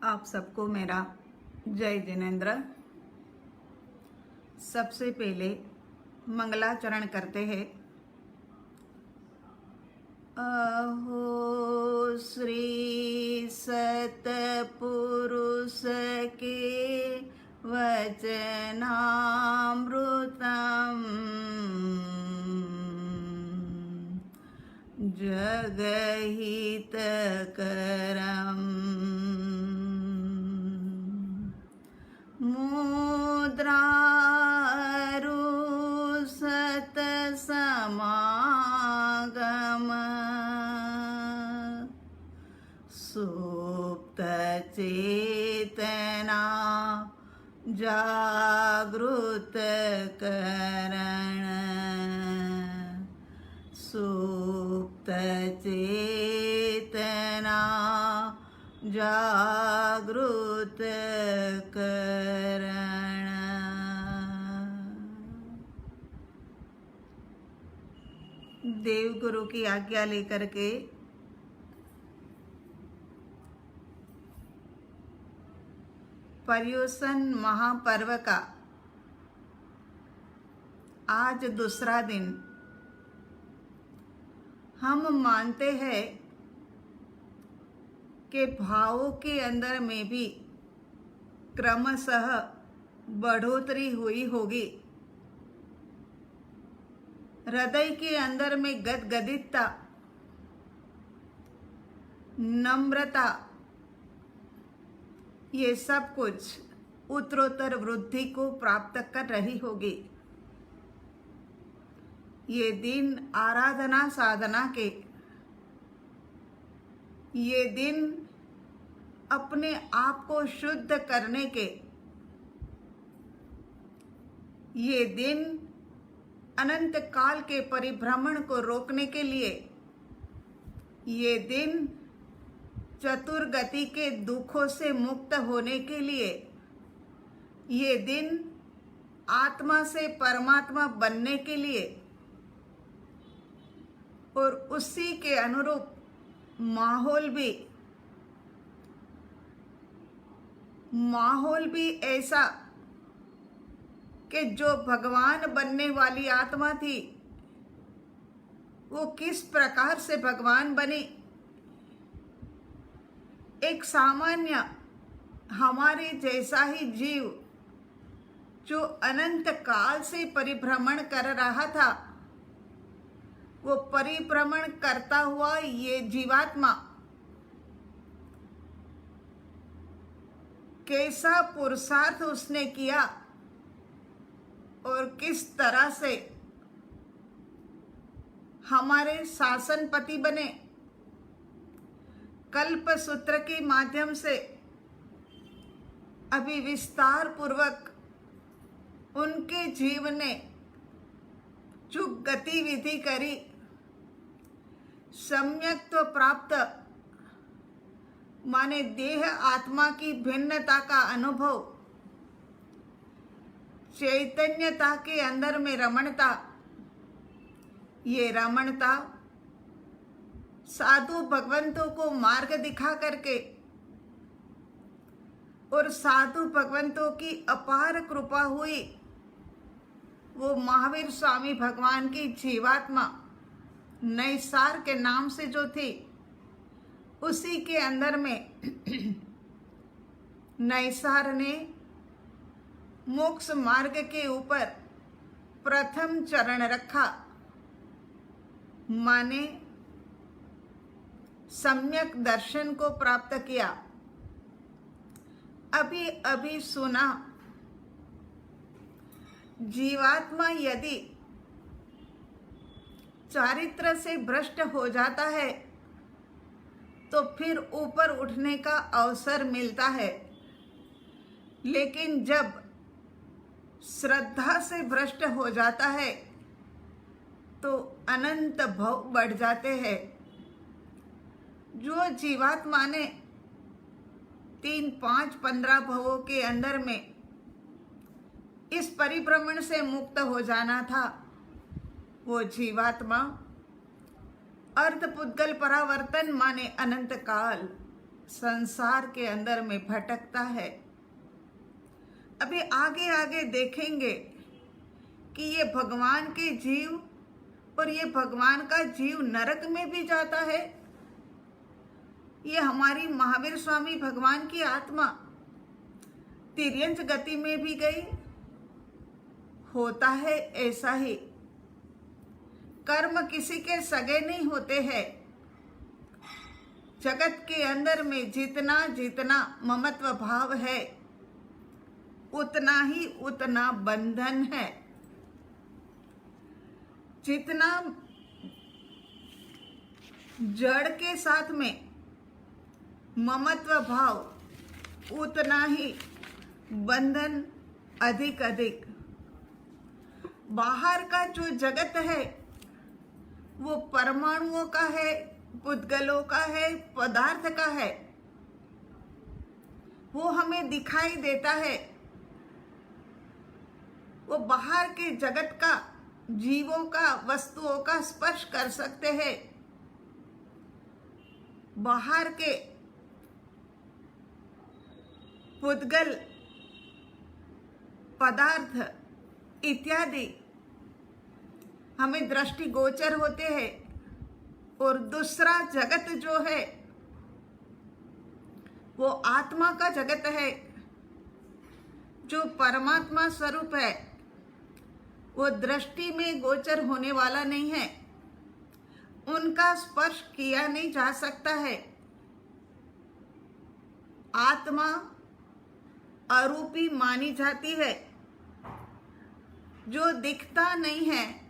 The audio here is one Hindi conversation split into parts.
आप सबको मेरा जय जिनेन्द्र। सबसे पहले मंगलाचरण करते हैं। अहो श्री सतपुरुष के वचनामृतम् जगहितकरम् मुद्रारु सतसमागम सुप्त चेतना जागृत करण सुप्त चेतना जागृत करण। देव गुरु की आज्ञा लेकर के पर्युषण महापर्व का आज दूसरा दिन हम मानते हैं कि भावों के अंदर में भी क्रमशः बढ़ोतरी हुई होगी। हृदय के अंदर में गदगदितता, नम्रता, ये सब कुछ उत्तरोत्तर वृद्धि को प्राप्त कर रही होगी। ये दिन आराधना साधना के, ये दिन अपने आप को शुद्ध करने के, ये दिन अनंत काल के परिभ्रमण को रोकने के लिए, ये दिन चतुर्गति के दुखों से मुक्त होने के लिए, ये दिन आत्मा से परमात्मा बनने के लिए और उसी के अनुरूप माहौल भी ऐसा कि जो भगवान बनने वाली आत्मा थी वो किस प्रकार से भगवान बनी। एक सामान्य हमारे जैसा ही जीव जो अनंत काल से परिभ्रमण कर रहा था, वो परिभ्रमण करता हुआ ये जीवात्मा कैसा पुरुषार्थ उसने किया और किस तरह से हमारे शासनपति बने। कल्प सूत्र के माध्यम से अभी विस्तार पूर्वक उनके जीवन ने जो गतिविधि करी, सम्यक्त्व प्राप्त माने देह आत्मा की भिन्नता का अनुभव, चैतन्यता के अंदर में रमणता, ये रमणता साधु भगवंतों को मार्ग दिखा करके और साधु भगवंतों की अपार कृपा हुई। वो महावीर स्वामी भगवान की जीवात्मा नैसार के नाम से जो थी, उसी के अंदर में नैसार ने मोक्ष मार्ग के ऊपर प्रथम चरण रखा, माने सम्यक दर्शन को प्राप्त किया। अभी अभी सुना, जीवात्मा यदि चारित्र से भ्रष्ट हो जाता है तो फिर ऊपर उठने का अवसर मिलता है, लेकिन जब श्रद्धा से भ्रष्ट हो जाता है तो अनंत भव बढ़ जाते हैं। जो जीवात्मा ने 3, 5, 15 भवों के अंदर में इस परिभ्रमण से मुक्त हो जाना था, वो जीवात्मा अर्ध पुद्गल परावर्तन माने अनंत काल संसार के अंदर में भटकता है। अभी आगे आगे देखेंगे कि ये भगवान के जीव और ये भगवान का जीव नरक में भी जाता है। ये हमारी महावीर स्वामी भगवान की आत्मा तिर्यंच गति में भी गई। होता है ऐसा ही। कर्म किसी के सगे नहीं होते हैं। जगत के अंदर में जितना जितना ममत्व भाव है उतना ही उतना बंधन है। जितना जड़ के साथ में ममत्व भाव उतना ही बंधन अधिक अधिक। बाहर का जो जगत है वो परमाणुओं का है, पुद्गलों का है, पदार्थ का है। वो हमें दिखाई देता है। वो बाहर के जगत का, जीवों का, वस्तुओं का स्पर्श कर सकते हैं। बाहर के पुद्गल, पदार्थ इत्यादि हमें दृष्टि गोचर होते हैं। और दूसरा जगत जो है वो आत्मा का जगत है, जो परमात्मा स्वरूप है। वो दृष्टि में गोचर होने वाला नहीं है। उनका स्पर्श किया नहीं जा सकता है। आत्मा अरूपी मानी जाती है। जो दिखता नहीं है,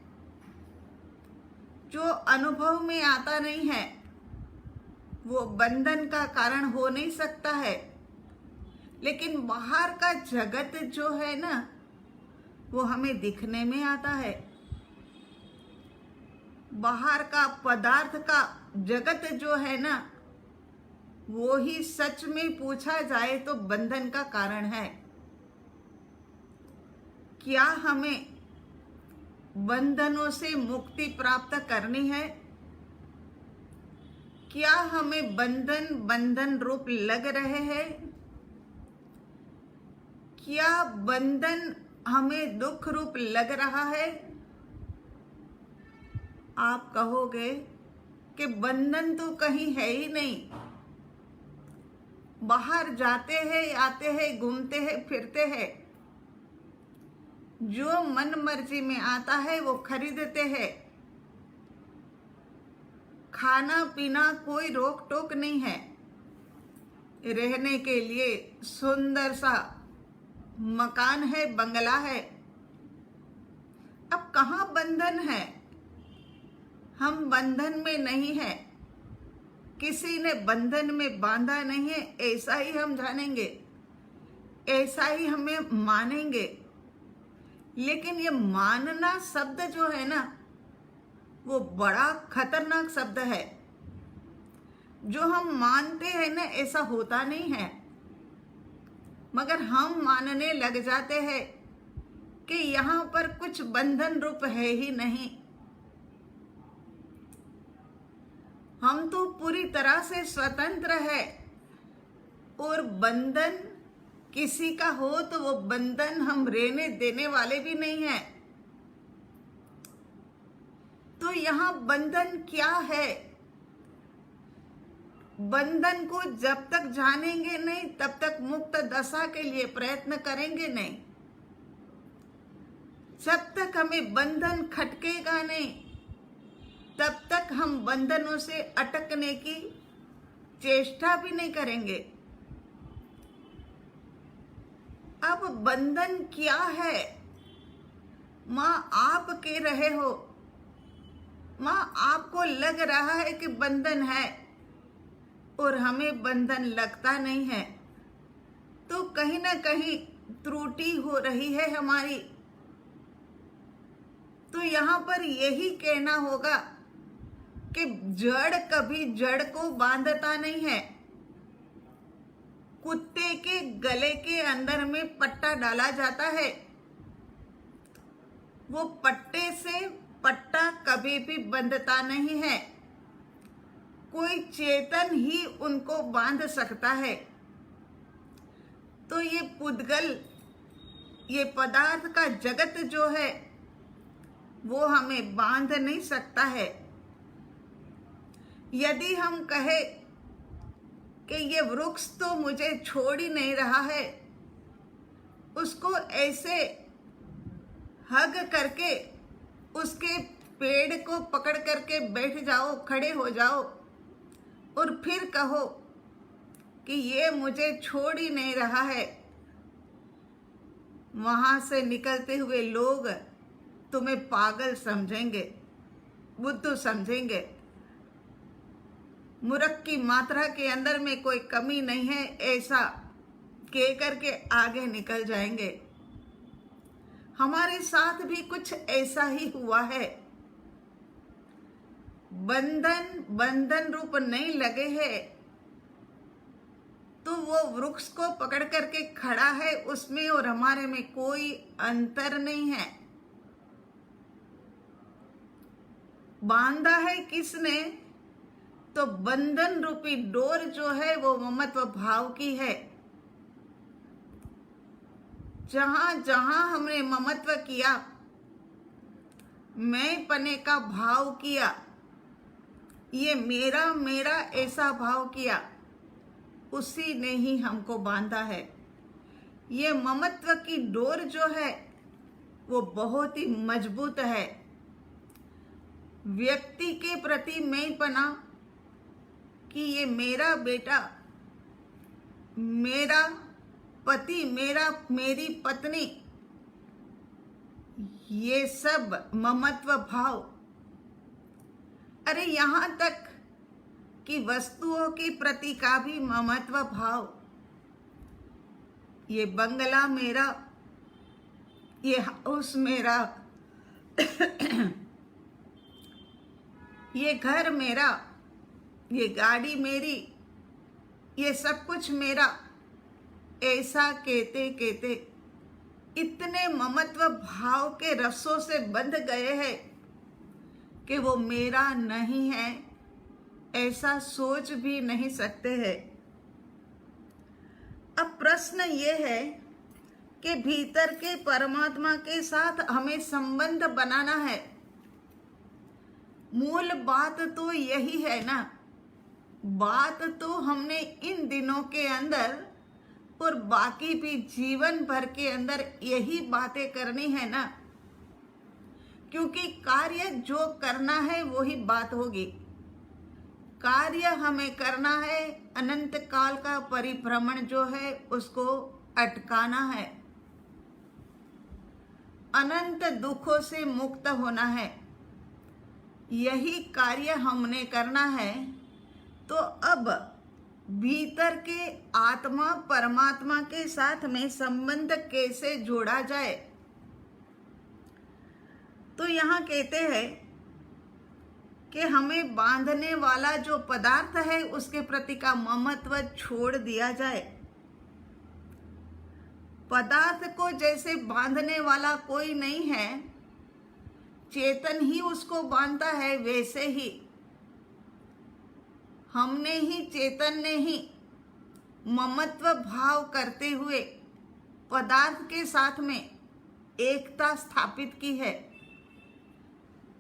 जो अनुभव में आता नहीं है, वो बंधन का कारण हो नहीं सकता है। लेकिन बाहर का जगत जो है ना, वो हमें दिखने में आता है। बाहर का पदार्थ का जगत जो है ना, वो ही सच में पूछा जाए तो बंधन का कारण है। क्या हमें बंधनों से मुक्ति प्राप्त करनी है? क्या हमें बंधन बंधन रूप लग रहे हैं? क्या बंधन हमें दुख रूप लग रहा है? आप कहोगे कि बंधन तो कहीं है ही नहीं। बाहर जाते हैं, आते हैं, घूमते हैं, फिरते हैं। जो मन मर्जी में आता है वो खरीदते हैं। खाना पीना कोई रोक टोक नहीं है। रहने के लिए सुंदर सा मकान है, बंगला है। अब कहाँ बंधन है? हम बंधन में नहीं है। किसी ने बंधन में बांधा नहीं है, ऐसा ही हम जानेंगे, ऐसा ही हमें मानेंगे। लेकिन ये मानना शब्द जो है ना, वो बड़ा खतरनाक शब्द है। जो हम मानते हैं ना, ऐसा होता नहीं है, मगर हम मानने लग जाते हैं कि यहाँ पर कुछ बंधन रूप है ही नहीं। हम तो पूरी तरह से स्वतंत्र है। और बंधन किसी का हो तो वो बंधन हम रहने देने वाले भी नहीं है। तो यहाँ बंधन क्या है? बंधन को जब तक जानेंगे नहीं, तब तक मुक्त दशा के लिए प्रयत्न करेंगे नहीं। जब तक हमें बंधन खटकेगा नहीं, तब तक हम बंधनों से अटकने की चेष्टा भी नहीं करेंगे। अब बंधन क्या है? माँ आप कह रहे हो, माँ आपको लग रहा है कि बंधन है और हमें बंधन लगता नहीं है, तो कहीं ना कहीं त्रुटि हो रही है हमारी। तो यहाँ पर यही कहना होगा कि जड़ कभी जड़ को बांधता नहीं है। कुत्ते के गले के अंदर में पट्टा डाला जाता है, वो पट्टे से पट्टा कभी भी बंधता नहीं है। कोई चेतन ही उनको बांध सकता है। तो ये पुद्गल, ये पदार्थ का जगत जो है वो हमें बांध नहीं सकता है। यदि हम कहे कि ये वृक्ष तो मुझे छोड़ ही नहीं रहा है, उसको ऐसे हग करके उसके पेड़ को पकड़ करके बैठ जाओ, खड़े हो जाओ और फिर कहो कि ये मुझे छोड़ ही नहीं रहा है, वहां से निकलते हुए लोग तुम्हें पागल समझेंगे, बुद्धू समझेंगे, मूर्ख की मात्रा के अंदर में कोई कमी नहीं है, ऐसा कह करके आगे निकल जाएंगे। हमारे साथ भी कुछ ऐसा ही हुआ है। बंधन रूप नहीं लगे हैं तो वो वृक्ष को पकड़ करके खड़ा है, उसमें और हमारे में कोई अंतर नहीं है। बांधा है किसने? तो बंधन रूपी डोर जो है वो ममत्व भाव की है। जहां जहां हमने ममत्व किया, मैं पने का भाव किया, ये मेरा मेरा ऐसा भाव किया, उसी ने ही हमको बांधा है। ये ममत्व की डोर जो है वो बहुत ही मजबूत है। व्यक्ति के प्रति मैं पना कि ये मेरा बेटा, मेरा पति, मेरी पत्नी, ये सब ममत्व भाव। अरे यहाँ तक कि वस्तुओं के प्रति का भी ममत्व भाव। ये बंगला मेरा, ये हाउस मेरा, ये घर मेरा, ये गाड़ी मेरी, ये सब कुछ मेरा, ऐसा कहते कहते इतने ममत्व भाव के रस्सों से बंध गए हैं कि वो मेरा नहीं है, ऐसा सोच भी नहीं सकते हैं। अब प्रश्न ये है कि भीतर के परमात्मा के साथ हमें संबंध बनाना है। मूल बात तो यही है ना। बात तो हमने इन दिनों के अंदर और बाकी भी जीवन भर के अंदर यही बातें करनी है ना, क्योंकि कार्य जो करना है वही बात होगी। कार्य हमें करना है, अनंत काल का परिभ्रमण जो है उसको अटकाना है, अनंत दुखों से मुक्त होना है, यही कार्य हमने करना है। तो अब भीतर के आत्मा परमात्मा के साथ में संबंध कैसे जोड़ा जाए? तो यहाँ कहते हैं कि हमें बांधने वाला जो पदार्थ है उसके प्रति का ममत्व छोड़ दिया जाए। पदार्थ को जैसे बांधने वाला कोई नहीं है, चेतन ही उसको बांधता है, वैसे ही हमने ही, चेतन ने ही ममत्व भाव करते हुए पदार्थ के साथ में एकता स्थापित की है।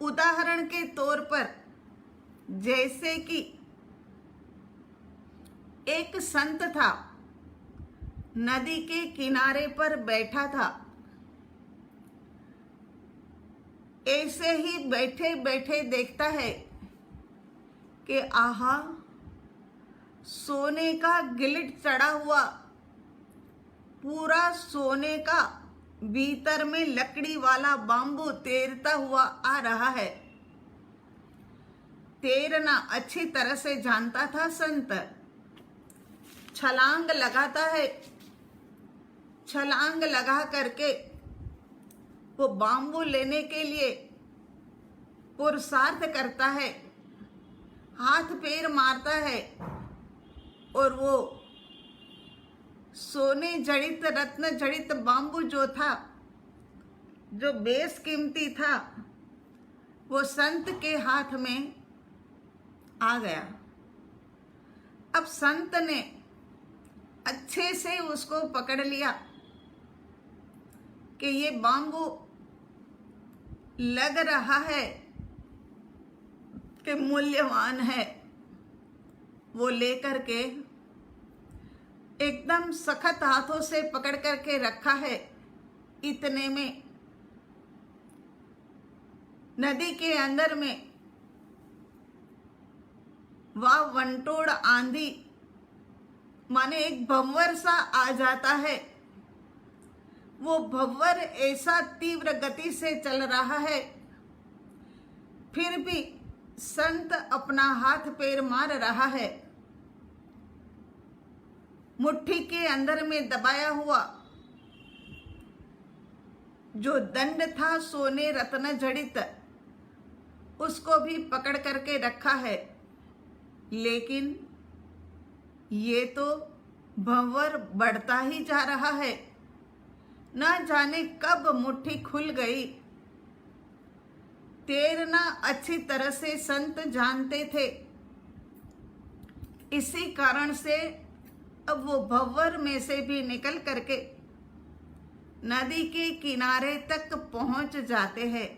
उदाहरण के तौर पर जैसे कि एक संत था, नदी के किनारे पर बैठा था, ऐसे ही बैठे बैठे देखता है कि आहा, सोने का गिलिट चढ़ा हुआ, पूरा सोने का, भीतर में लकड़ी वाला बांबू तैरता हुआ आ रहा है। तैरना अच्छी तरह से जानता था संत। छलांग लगाता है, छलांग लगा करके वो बांबू लेने के लिए पुरुषार्थ करता है, हाथ पैर मारता है और वो सोने जड़ित, रत्न जड़ित बांबू जो था, जो बेशकीमती था, वो संत के हाथ में आ गया। अब संत ने अच्छे से उसको पकड़ लिया कि ये बांबू लग रहा है कि मूल्यवान है। वो लेकर के एकदम सख्त हाथों से पकड़ करके रखा है। इतने में नदी के अंदर में वह वंटोड़ आंधी माने एक भंवर सा आ जाता है। वो भंवर ऐसा तीव्र गति से चल रहा है, फिर भी संत अपना हाथ पैर मार रहा है। मुट्ठी के अंदर में दबाया हुआ जो दंड था सोने रत्न जड़ित, उसको भी पकड़ करके रखा है। लेकिन ये तो भंवर बढ़ता ही जा रहा है। न जाने कब मुट्ठी खुल गई। तैरना अच्छी तरह से संत जानते थे, इसी कारण से अब वो भंवर में से भी निकल करके नदी के किनारे तक पहुंच जाते हैं।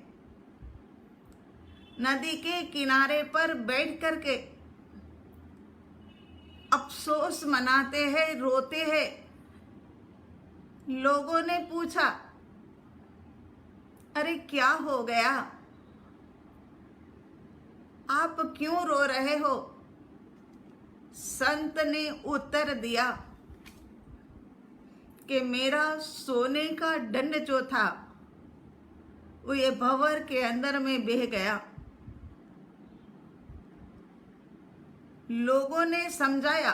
नदी के किनारे पर बैठ करके अफसोस मनाते हैं, रोते हैं। लोगों ने पूछा, अरे क्या हो गया, आप क्यों रो रहे हो? संत ने उत्तर दिया कि मेरा सोने का दंड जो था वो ये भंवर के अंदर में बह गया। लोगों ने समझाया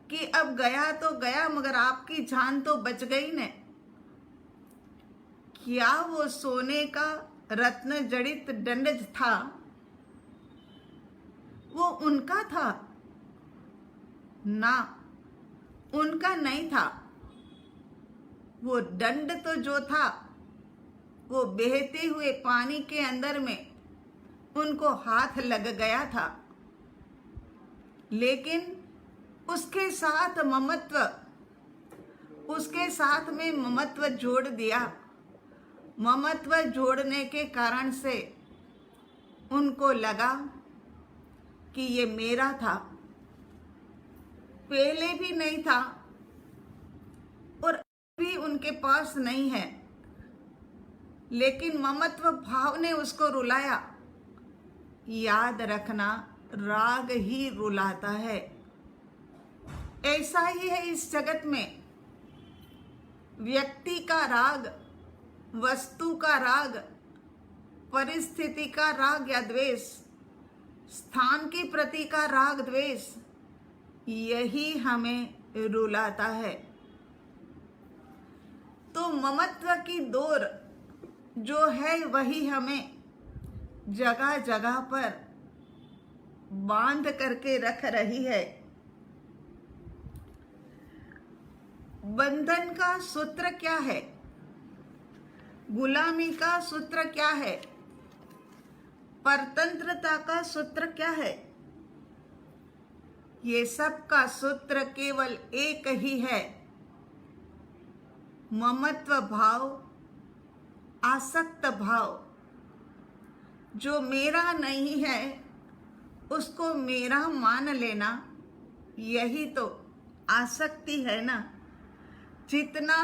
कि अब गया तो गया, मगर आपकी जान तो बच गई ने। क्या वो सोने का रत्न जड़ित दंड था वो उनका था? ना, उनका नहीं था। वो दंड तो जो था वो बहते हुए पानी के अंदर में उनको हाथ लग गया था। लेकिन उसके साथ ममत्व, उसके साथ में ममत्व जोड़ दिया। ममत्व जोड़ने के कारण से उनको लगा कि ये मेरा था, पहले भी नहीं था और अभी उनके पास नहीं है। लेकिन ममत्व भाव ने उसको रुलाया। याद रखना, राग ही रुलाता है। ऐसा ही है इस जगत में। व्यक्ति का राग, वस्तु का राग, परिस्थिति का राग या द्वेष, स्थान के प्रति का राग द्वेष, यही हमें रुलाता है। तो ममत्व की डोर जो है वही हमें जगह जगह पर बांध करके रख रही है। बंधन का सूत्र क्या है? गुलामी का सूत्र क्या है? परतंत्रता का सूत्र क्या है? ये सब का सूत्र केवल एक ही है, ममत्व भाव, आसक्त भाव। जो मेरा नहीं है उसको मेरा मान लेना, यही तो आसक्ति है ना। जितना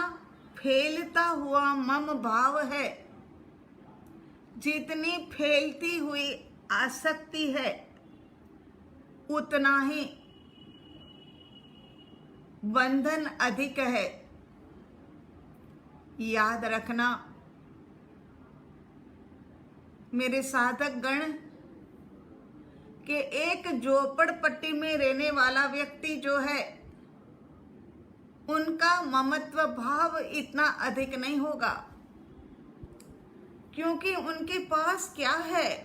फैलता हुआ मम भाव है, जितनी फैलती हुई आसक्ति है, उतना ही बंधन अधिक है। याद रखना मेरे साधक गण कि एक झोपड़पट्टी में रहने वाला व्यक्ति जो है उनका ममत्व भाव इतना अधिक नहीं होगा, क्योंकि उनके पास क्या है?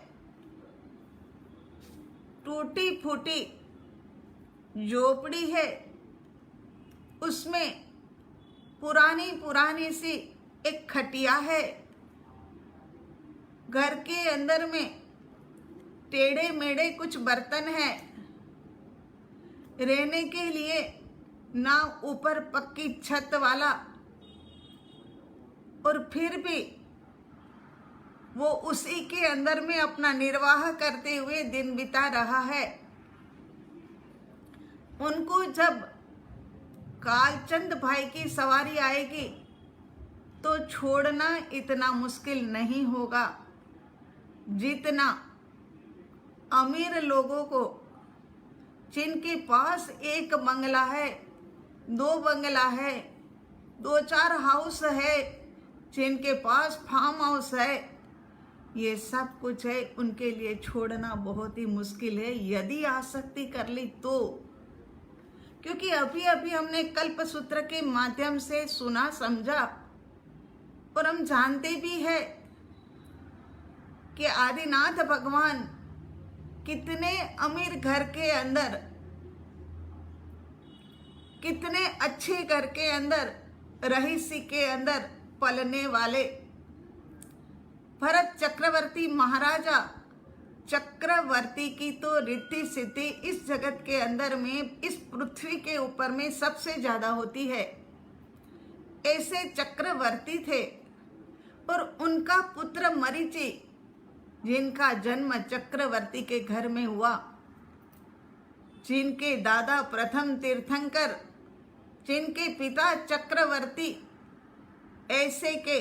टूटी फूटी झोपड़ी है, उसमें पुरानी पुरानी सी एक खटिया है, घर के अंदर में टेढ़े मेढ़े कुछ बर्तन हैं, रहने के लिए ना ऊपर पक्की छत वाला, और फिर भी वो उसी के अंदर में अपना निर्वाह करते हुए दिन बिता रहा है। उनको जब कालचंद भाई की सवारी आएगी तो छोड़ना इतना मुश्किल नहीं होगा जितना अमीर लोगों को, जिनके पास एक बंगला है, 2 बंगला है, 2-4 हाउस है, जिनके पास फार्म हाउस है, ये सब कुछ है, उनके लिए छोड़ना बहुत ही मुश्किल है यदि आसक्ति कर ली तो। क्योंकि अभी अभी हमने कल्पसूत्र के माध्यम से सुना समझा, और हम जानते भी है कि आदिनाथ भगवान कितने अमीर घर के अंदर, कितने अच्छे घर के अंदर, रहीसी के अंदर पलने वाले भरत चक्रवर्ती महाराजा चक्रवर्ती की तो रिद्धि सिद्धि इस जगत के अंदर में, इस पृथ्वी के ऊपर में सबसे ज्यादा होती है। ऐसे चक्रवर्ती थे, और उनका पुत्र मरीचि, जिनका जन्म चक्रवर्ती के घर में हुआ, जिनके दादा प्रथम तीर्थंकर, जिनके पिता चक्रवर्ती, ऐसे के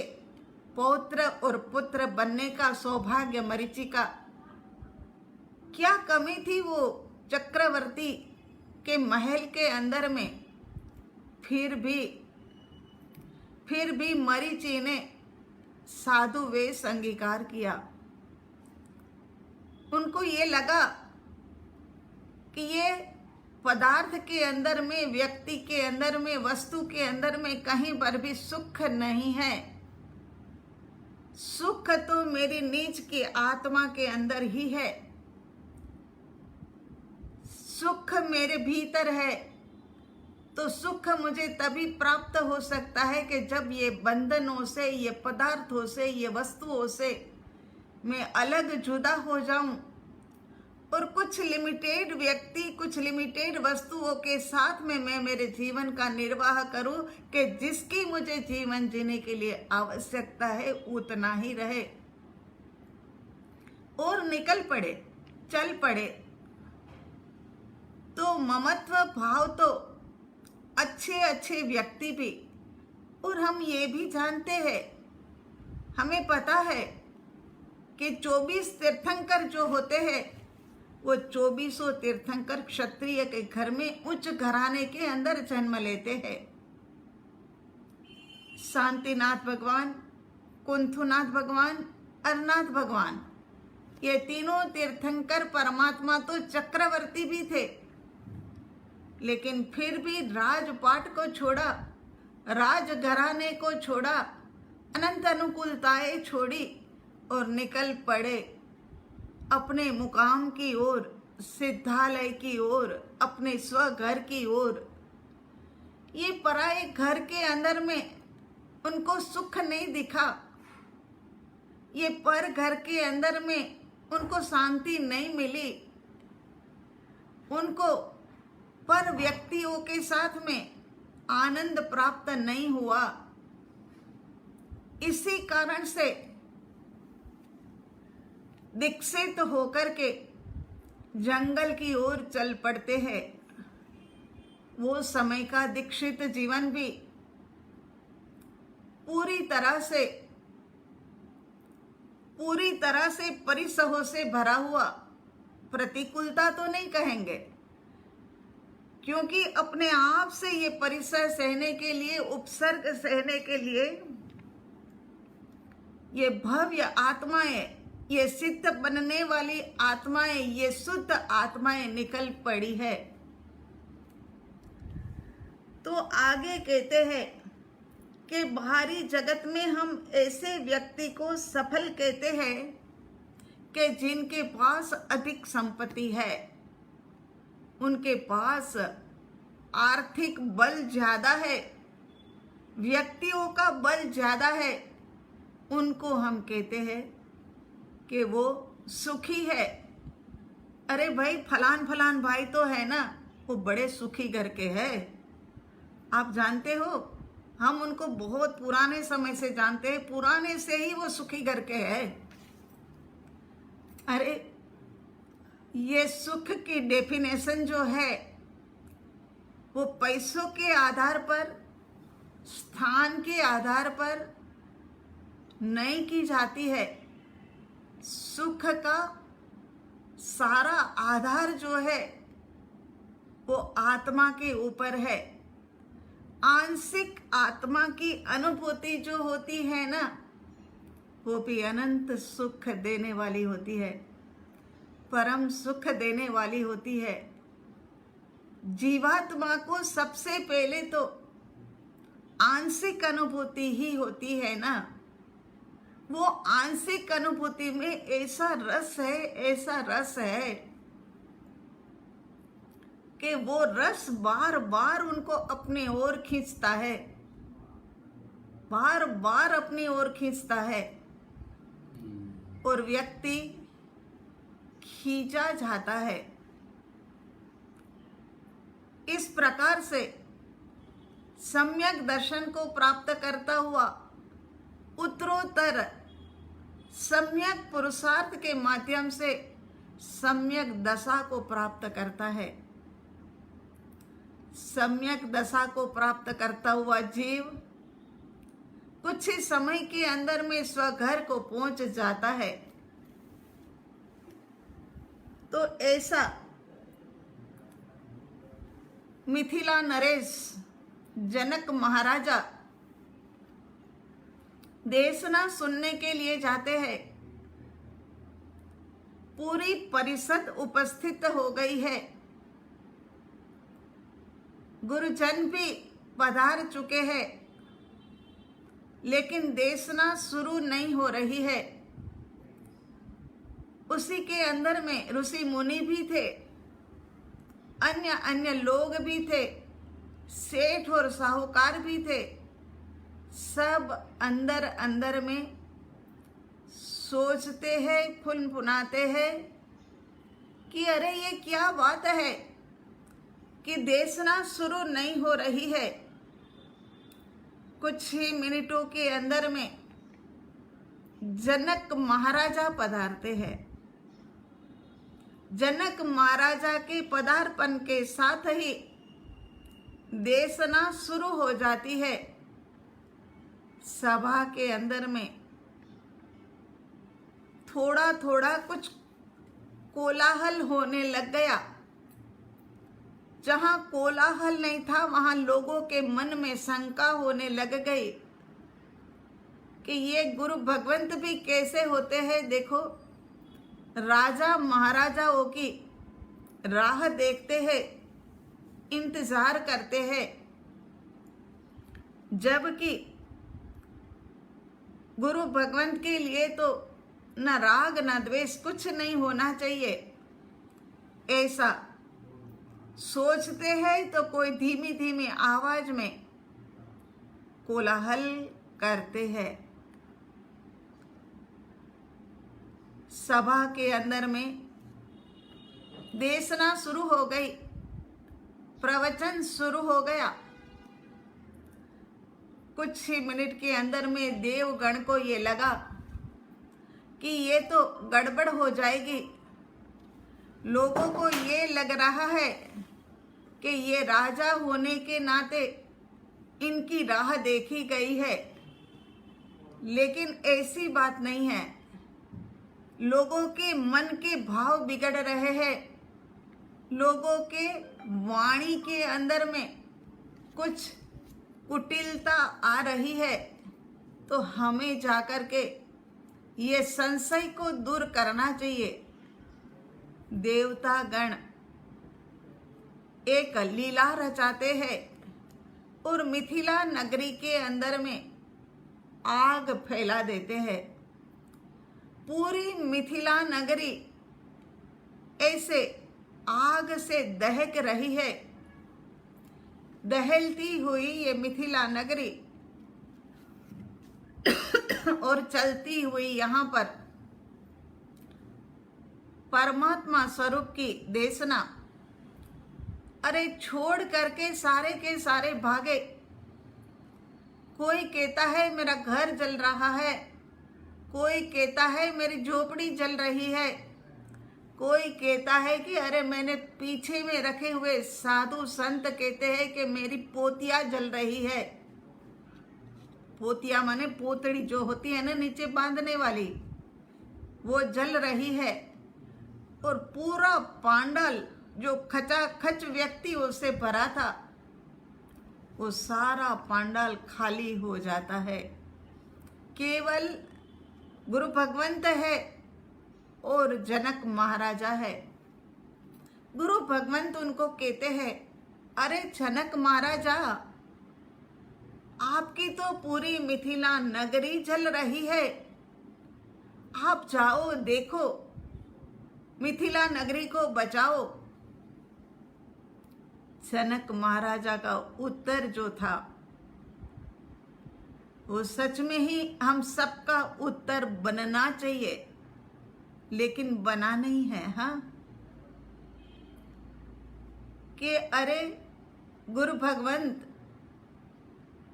पौत्र और पुत्र बनने का सौभाग्य मरीचि का। क्या कमी थी वो चक्रवर्ती के महल के अंदर में, फिर भी मरीचि ने साधु वेश अंगीकार किया। उनको ये लगा कि ये पदार्थ के अंदर में, व्यक्ति के अंदर में, वस्तु के अंदर में कहीं पर भी सुख नहीं है। सुख तो मेरी नीच की आत्मा के अंदर ही है। सुख मेरे भीतर है, तो सुख मुझे तभी प्राप्त हो सकता है कि जब ये बंधनों से, ये पदार्थों से, ये वस्तुओं से मैं अलग जुदा हो जाऊं, और कुछ लिमिटेड व्यक्ति, कुछ लिमिटेड वस्तुओं के साथ में मैं मेरे जीवन का निर्वाह करूं कि जिसकी मुझे जीवन जीने के लिए आवश्यकता है उतना ही रहे। और निकल पड़े, चल पड़े। तो ममत्व भाव तो अच्छे व्यक्ति भी, और हम ये भी जानते हैं, हमें पता है कि 24 तीर्थंकर जो होते हैं वो 24 तीर्थंकर क्षत्रिय के घर में उच्च घराने के अंदर जन्म लेते हैं। शांतिनाथ भगवान, कुंथुनाथ भगवान, अरनाथ भगवान, ये तीनों तीर्थंकर परमात्मा तो चक्रवर्ती भी थे, लेकिन फिर भी राजपाट को छोड़ा, राजघराने को छोड़ा, अनंत अनुकूलताएं छोड़ी और निकल पड़े अपने मुकाम की ओर, सिद्धालय की ओर, अपने स्वघर की ओर। ये पराये घर के अंदर में उनको सुख नहीं दिखा, ये पर घर के अंदर में उनको शांति नहीं मिली, उनको पर व्यक्तियों के साथ में आनंद प्राप्त नहीं हुआ। इसी कारण से दीक्षित होकर के जंगल की ओर चल पड़ते हैं। वो समय का दीक्षित जीवन भी पूरी तरह से परिसहों से भरा हुआ, प्रतिकूलता तो नहीं कहेंगे, क्योंकि अपने आप से ये परिसर सहने के लिए, उपसर्ग सहने के लिए ये भव्य आत्माएं, ये सिद्ध बनने वाली आत्माएं, ये शुद्ध आत्माएं निकल पड़ी है। तो आगे कहते हैं कि बाहरी जगत में हम ऐसे व्यक्ति को सफल कहते हैं कि जिनके पास अधिक संपत्ति है, उनके पास आर्थिक बल ज्यादा है, व्यक्तियों का बल ज्यादा है, उनको हम कहते हैं कि वो सुखी है। अरे भाई, फलान भाई तो है ना, वो बड़े सुखी घर के हैं। आप जानते हो, हम उनको बहुत पुराने समय से जानते हैं, पुराने से ही वो सुखी घर के हैं। अरे ये सुख की डेफिनेशन जो है वो पैसों के आधार पर, स्थान के आधार पर नहीं की जाती है। सुख का सारा आधार जो है वो आत्मा के ऊपर है। आंशिक आत्मा की अनुभूति जो होती है ना, वो भी अनंत सुख देने वाली होती है, परम सुख देने वाली होती है। जीवात्मा को सबसे पहले तो आंशिक अनुभूति ही होती है ना। वो आंशिक अनुभूति में ऐसा रस है, ऐसा रस है कि वो रस बार बार उनको अपने ओर खींचता है, बार बार अपनी ओर खींचता है, और व्यक्ति खींचा जाता है। इस प्रकार से सम्यक दर्शन को प्राप्त करता हुआ उत्तरोत्तर सम्यक पुरुषार्थ के माध्यम से सम्यक दशा को प्राप्त करता है। सम्यक दशा को प्राप्त करता हुआ जीव कुछ ही समय के अंदर में स्वघर को पहुंच जाता है। तो ऐसा मिथिला नरेश जनक महाराजा देशना सुनने के लिए जाते हैं। पूरी परिषद उपस्थित हो गई है, गुरुजन भी पधार चुके हैं, लेकिन देशना शुरू नहीं हो रही है। उसी के अंदर में ऋषि मुनि भी थे, अन्य अन्य लोग भी थे, सेठ और साहूकार भी थे। सब अंदर अंदर में सोचते हैं, फुनफुनाते हैं कि अरे ये क्या बात है कि देशना शुरू नहीं हो रही है। कुछ ही मिनटों के अंदर में जनक महाराजा पधारते हैं। जनक महाराजा के पदार्पण के साथ ही देशना शुरू हो जाती है। सभा के अंदर में थोड़ा थोड़ा कुछ कोलाहल होने लग गया। जहां कोलाहल नहीं था वहां लोगों के मन में शंका होने लग गई कि ये गुरु भगवंत भी कैसे होते हैं। देखो, राजा महाराजाओं की राह देखते हैं, इंतजार करते हैं, जबकि गुरु भगवंत के लिए तो न राग न द्वेष कुछ नहीं होना चाहिए। ऐसा सोचते हैं तो कोई धीमी धीमी आवाज में कोलाहल करते हैं। सभा के अंदर में देशना शुरू हो गई, प्रवचन शुरू हो गया। कुछ ही मिनट के अंदर में देवगण को ये लगा कि ये तो गड़बड़ हो जाएगी। लोगों को ये लग रहा है कि ये राजा होने के नाते इनकी राह देखी गई है, लेकिन ऐसी बात नहीं है। लोगों के मन के भाव बिगड़ रहे हैं, लोगों के वाणी के अंदर में कुछ कुटिलता आ रही है। तो हमें जाकर के ये संशय को दूर करना चाहिए। देवता गण एक लीला रचाते हैं और मिथिला नगरी के अंदर में आग फैला देते हैं। पूरी मिथिला नगरी ऐसे आग से दहक रही है। दहलती हुई ये मिथिला नगरी और चलती हुई यहाँ पर परमात्मा स्वरूप की देशना अरे छोड़ करके सारे के सारे भागे। कोई कहता है मेरा घर जल रहा है, कोई कहता है मेरी झोपड़ी जल रही है, कोई कहता है कि अरे मैंने पीछे में रखे हुए साधु संत कहते हैं कि मेरी पोतिया जल रही है। पोतिया माने पोतड़ी जो होती है ना नीचे बांधने वाली, वो जल रही है। और पूरा पांडाल जो खचाखच व्यक्तियों से भरा था, वो सारा पांडाल खाली हो जाता है। केवल गुरु भगवंत है और जनक महाराजा है। गुरु भगवंत उनको कहते हैं, अरे जनक महाराजा, आपकी तो पूरी मिथिला नगरी जल रही है, आप जाओ देखो, मिथिला नगरी को बचाओ। जनक महाराजा का उत्तर जो था वो सच में ही हम सबका उत्तर बनना चाहिए, लेकिन बना नहीं है। हाँ, कि अरे गुरु भगवंत,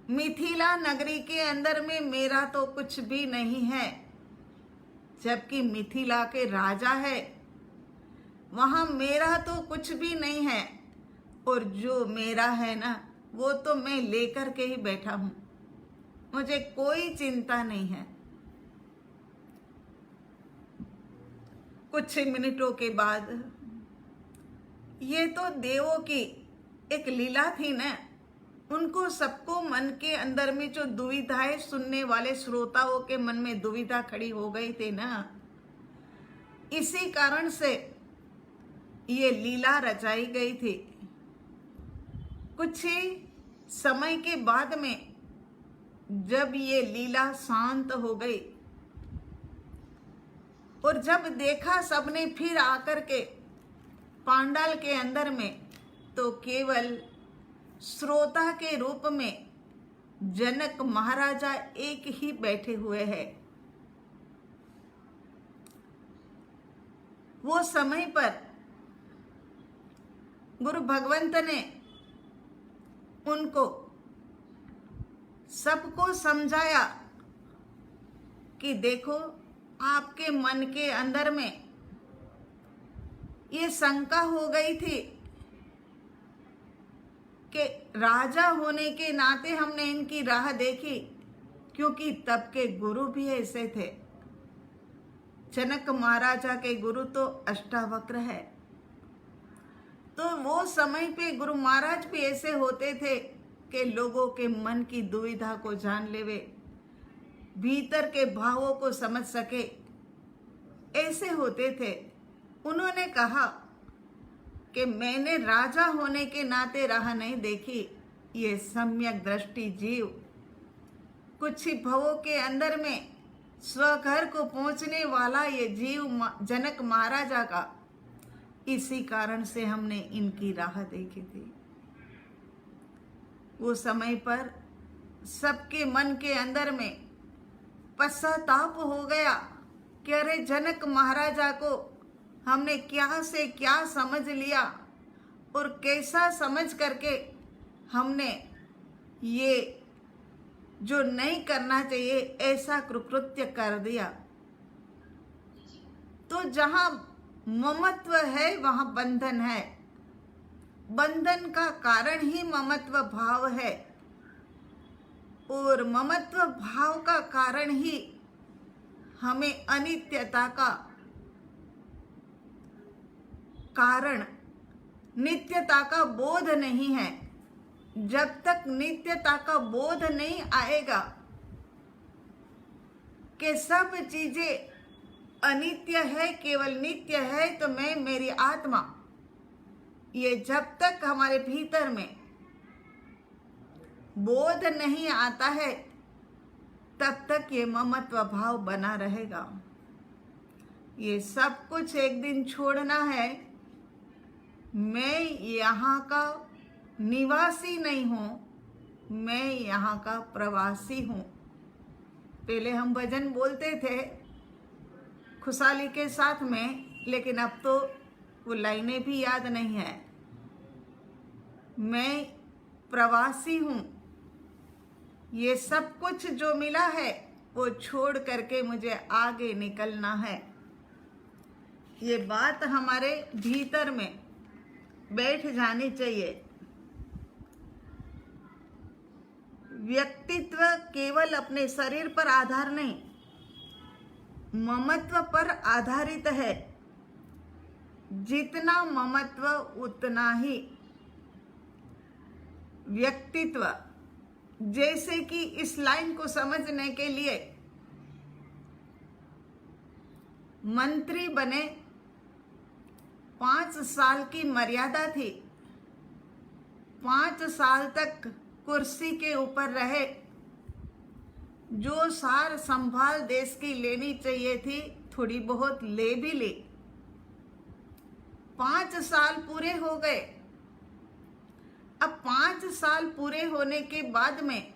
मिथिला नगरी के अंदर में मेरा तो कुछ भी नहीं है, जबकि मिथिला के राजा है, वहां मेरा तो कुछ भी नहीं है, और जो मेरा है ना वो तो मैं लेकर के ही बैठा हूं, मुझे कोई चिंता नहीं है। कुछ मिनटों के बाद, ये तो देवों की एक लीला थी ना, उनको सबको मन के अंदर में जो दुविधाएं, सुनने वाले श्रोताओं के मन में दुविधा खड़ी हो गई थी ना, इसी कारण से ये लीला रचाई गई थी। कुछ ही समय के बाद में जब ये लीला शांत हो गई और जब देखा सबने फिर आकर के पांडाल के अंदर में, तो केवल श्रोता के रूप में जनक महाराजा एक ही बैठे हुए हैं। वो समय पर गुरु भगवंत ने उनको सबको समझाया कि देखो, आपके मन के अंदर में ये शंका हो गई थी कि राजा होने के नाते हमने इनकी राह देखी, क्योंकि तब के गुरु भी ऐसे थे। जनक महाराजा के गुरु तो अष्टावक्र है, तो वो समय पे गुरु महाराज भी ऐसे होते थे कि लोगों के मन की दुविधा को जान लेवे, भीतर के भावों को समझ सके, ऐसे होते थे। उन्होंने कहा कि मैंने राजा होने के नाते राह नहीं देखी, ये सम्यक दृष्टि जीव कुछ ही भवों के अंदर में स्वघर को पहुंचने वाला ये जीव जनक महाराजा का, इसी कारण से हमने इनकी राह देखी थी। वो समय पर सबके मन के अंदर में पश्चाताप हो गया कि अरे जनक महाराजा को हमने क्या से क्या समझ लिया और कैसा समझ करके हमने ये जो नहीं करना चाहिए ऐसा कुकृत्य कर दिया। तो जहां ममत्व है वहां बंधन है, बंधन का कारण ही ममत्व भाव है, और ममत्व भाव का कारण ही हमें अनित्यता का कारण, नित्यता का बोध नहीं है। जब तक नित्यता का बोध नहीं आएगा कि सब चीजें अनित्य है, केवल नित्य है, तो मैं, मेरी आत्मा, ये जब तक हमारे भीतर में बोध नहीं आता है, तब तक ये ममत्व भाव बना रहेगा। ये सब कुछ एक दिन छोड़ना है। मैं यहाँ का निवासी नहीं हूँ, मैं यहाँ का प्रवासी हूँ। पहले हम भजन बोलते थे खुशहाली के साथ में, लेकिन अब तो वो लाइनें भी याद नहीं है। मैं प्रवासी हूँ, ये सब कुछ जो मिला है वो छोड़ करके मुझे आगे निकलना है। ये बात हमारे भीतर में बैठ जानी चाहिए। व्यक्तित्व केवल अपने शरीर पर आधार नहीं, ममत्व पर आधारित है। जितना ममत्व उतना ही व्यक्तित्व। जैसे कि इस लाइन को समझने के लिए मंत्री बने, 5 साल की मर्यादा थी, 5 साल तक कुर्सी के ऊपर रहे, जो सार संभाल देश की लेनी चाहिए थी थोड़ी बहुत ले भी ली। 5 साल पूरे हो गए। अब 5 साल पूरे होने के बाद में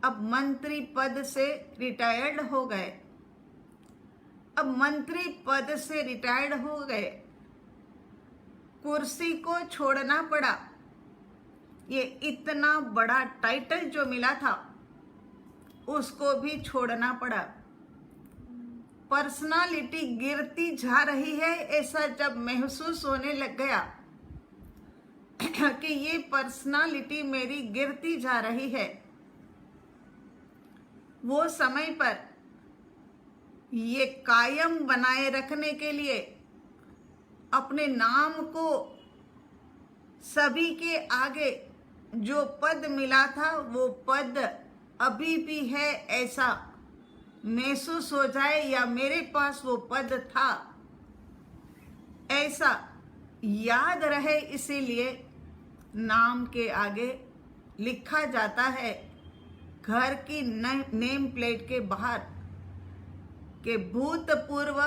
अब मंत्री पद से रिटायर्ड हो गए। अब मंत्री पद से रिटायर्ड हो गए, कुर्सी को छोड़ना पड़ा। ये इतना बड़ा टाइटल जो मिला था उसको भी छोड़ना पड़ा। पर्सनालिटी गिरती जा रही है ऐसा जब महसूस होने लग गया कि ये पर्सनालिटी मेरी गिरती जा रही है, वो समय पर ये कायम बनाए रखने के लिए अपने नाम को सभी के आगे जो पद मिला था वो पद अभी भी है ऐसा महसूस हो जाए, या मेरे पास वो पद था ऐसा याद रहे, इसीलिए नाम के आगे लिखा जाता है घर की नेम प्लेट के बाहर के भूतपूर्व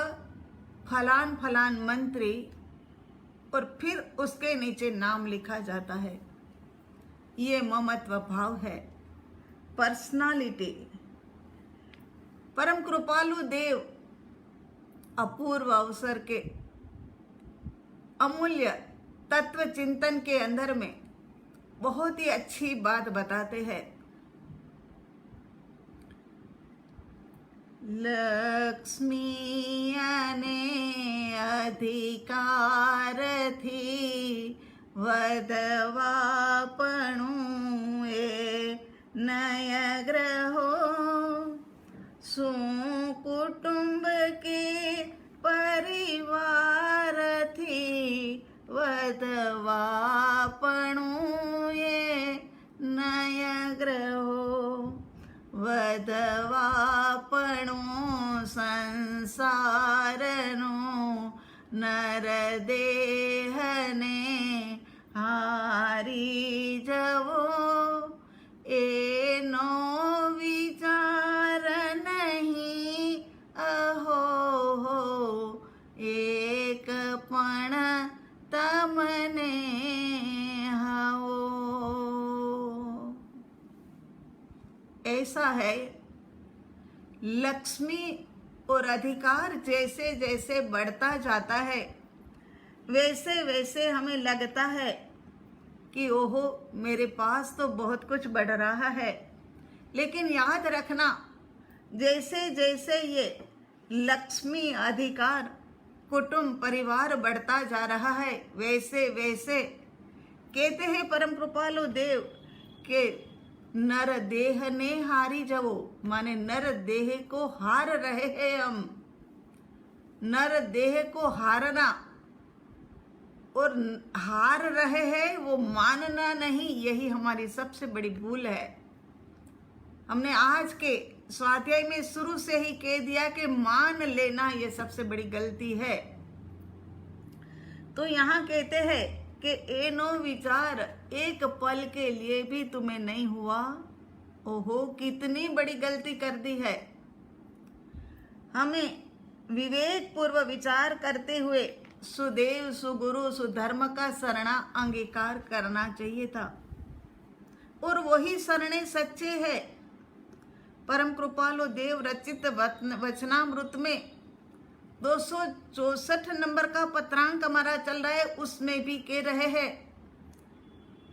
फलान फलान मंत्री, और फिर उसके नीचे नाम लिखा जाता है। ये ममत्व भाव है, पर्सनालिटी। परम कृपालु देव अपूर्व अवसर के अमूल्य तत्व चिंतन के अंदर में बहुत ही अच्छी बात बताते हैं। लक्ष्मी अने अधिकार थी वधवा पणु ए नय ग्रहो, सु कुटुंब के परिवार थी वधवा पणु ए नय ग्रहो, वधवा पणु संसारनो नर देहने हारी जवो, एनो विचार नहीं अहो हो, एक पण तमने हाओ। ऐसा है, लक्ष्मी और अधिकार जैसे जैसे बढ़ता जाता है वैसे वैसे हमें लगता है कि ओहो मेरे पास तो बहुत कुछ बढ़ रहा है। लेकिन याद रखना, जैसे जैसे ये लक्ष्मी, अधिकार, कुटुंब, परिवार बढ़ता जा रहा है वैसे वैसे कहते हैं परम कृपालु देव के नर देह ने हारी जवो, माने नर देह को हार रहे हैं हम। नर देह को हारना और हार रहे हैं वो मानना नहीं, यही हमारी सबसे बड़ी भूल है। हमने आज के स्वाध्याय में शुरू से ही कह दिया कि मान लेना ये सबसे बड़ी गलती है। तो यहाँ कहते हैं कि एनो विचार एक पल के लिए भी तुम्हें नहीं हुआ। ओहो कितनी बड़ी गलती कर दी है। हमें विवेक पूर्व विचार करते हुए सुदेव, सुगुरु, सुधर्म का शरणा अंगीकार करना चाहिए था, और वही शरणे सच्चे है। परम कृपालु देव रचित वचनामृत में 264 नंबर का पत्रांक हमारा चल रहा है, उसमें भी कह रहे हैं